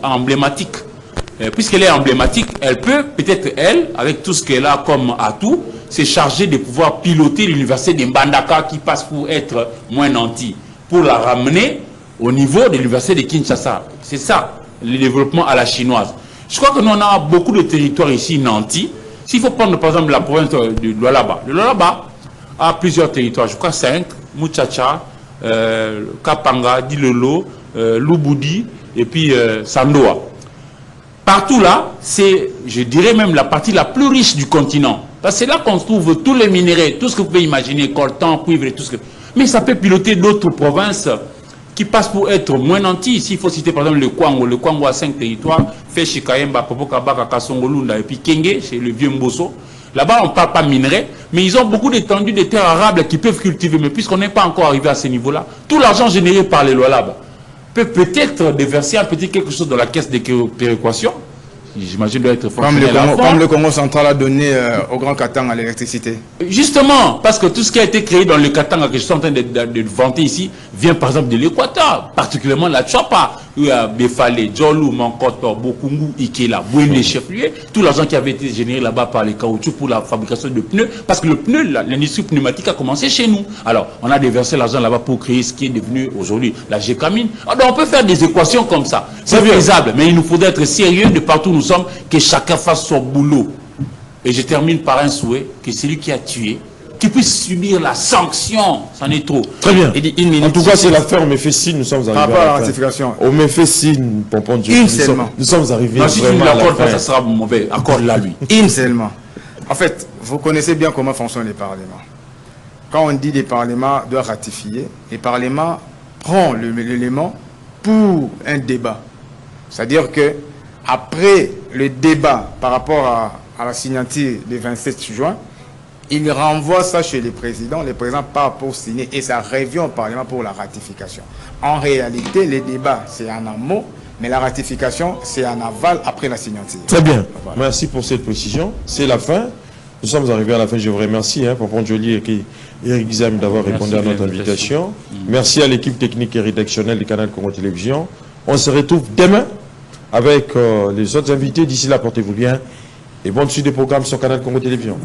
Puisqu'elle est emblématique, elle peut, peut-être elle, avec tout ce qu'elle a comme atout, se charger de pouvoir piloter l'université de Mbandaka qui passe pour être moins nanti, pour la ramener au niveau de l'université de Kinshasa. C'est ça, le développement à la chinoise. Je crois que nous, on a beaucoup de territoires ici nantis. S'il faut prendre par exemple la province du Lualaba. Le Lualaba a plusieurs territoires, je crois 5, Muchacha, Kapanga, Dilolo, Lubudi et puis Sandoa. Partout là, c'est, je dirais même la partie la plus riche du continent. Parce que c'est là qu'on trouve tous les minéraux, tout ce que vous pouvez imaginer, coltan, cuivre et tout ce que... Mais ça peut piloter d'autres provinces qui passent pour être moins nantis. S'il faut citer par exemple le Kwango a 5 territoires, fait chez Kayemba, Popokabaka, Kasongolunda et puis Kenge, chez le vieux Mbosso. Là-bas, on ne parle pas minerais, mais ils ont beaucoup d'étendues de terres arables qui peuvent cultiver. Mais puisqu'on n'est pas encore arrivé à ce niveau-là, tout l'argent généré par les Lualaba peut-être déverser un petit quelque chose dans la caisse de péréquation. J'imagine doit être fonctionnel. Comme le Congo central a donné au Grand Katanga l'électricité. Justement, parce que tout ce qui a été créé dans le Katanga que je suis en train de vanter ici, vient par exemple de l'Équateur, particulièrement la Tchapa, où il y a Befale, Djolou, Mankoto, Bokungu, Ikela, Bouéné, chef-lieu, tout l'argent qui avait été généré là-bas par les caoutchoucs pour la fabrication de pneus, parce que le pneu, l'industrie pneumatique a commencé chez nous. Alors, on a déversé l'argent là-bas pour créer ce qui est devenu aujourd'hui la Gécamine. Alors, on peut faire des équations comme ça. C'est faisable, mais il nous faudrait être sérieux de partout où nous sommes, que chacun fasse son boulot. Et je termine par un souhait, que celui qui a tué, qui puisse subir la sanction, c'en est trop. Très bien. En tout cas, c'est l'affaire Omefessine, nous sommes arrivés par rapport à la ratification. Omefessine, Pompon Dieu, nous sommes arrivés si vraiment à la fin. Ça sera mauvais, accorde-la lui. Seulement. En fait, vous connaissez bien comment fonctionnent les parlements. Quand on dit les parlements doivent ratifier, les parlements prennent l'élément pour un débat. C'est-à-dire que après le débat par rapport à la signature du 27 juin, il renvoie ça chez les présidents partent pour signer et ça revient au Parlement pour la ratification. En réalité, le débat, c'est en amont, mais la ratification, c'est en aval après la signature. Très bien. Voilà. Merci pour cette précision. C'est la fin. Nous sommes arrivés à la fin. Je vous remercie, Pompon Joly et Eric Gizam d'avoir répondu à notre invitation. Merci à l'équipe technique et rédactionnelle du canal Congo Télévision. On se retrouve demain avec les autres invités. D'ici là, portez-vous bien et bonne suite des programmes sur Canal Congo Télévision.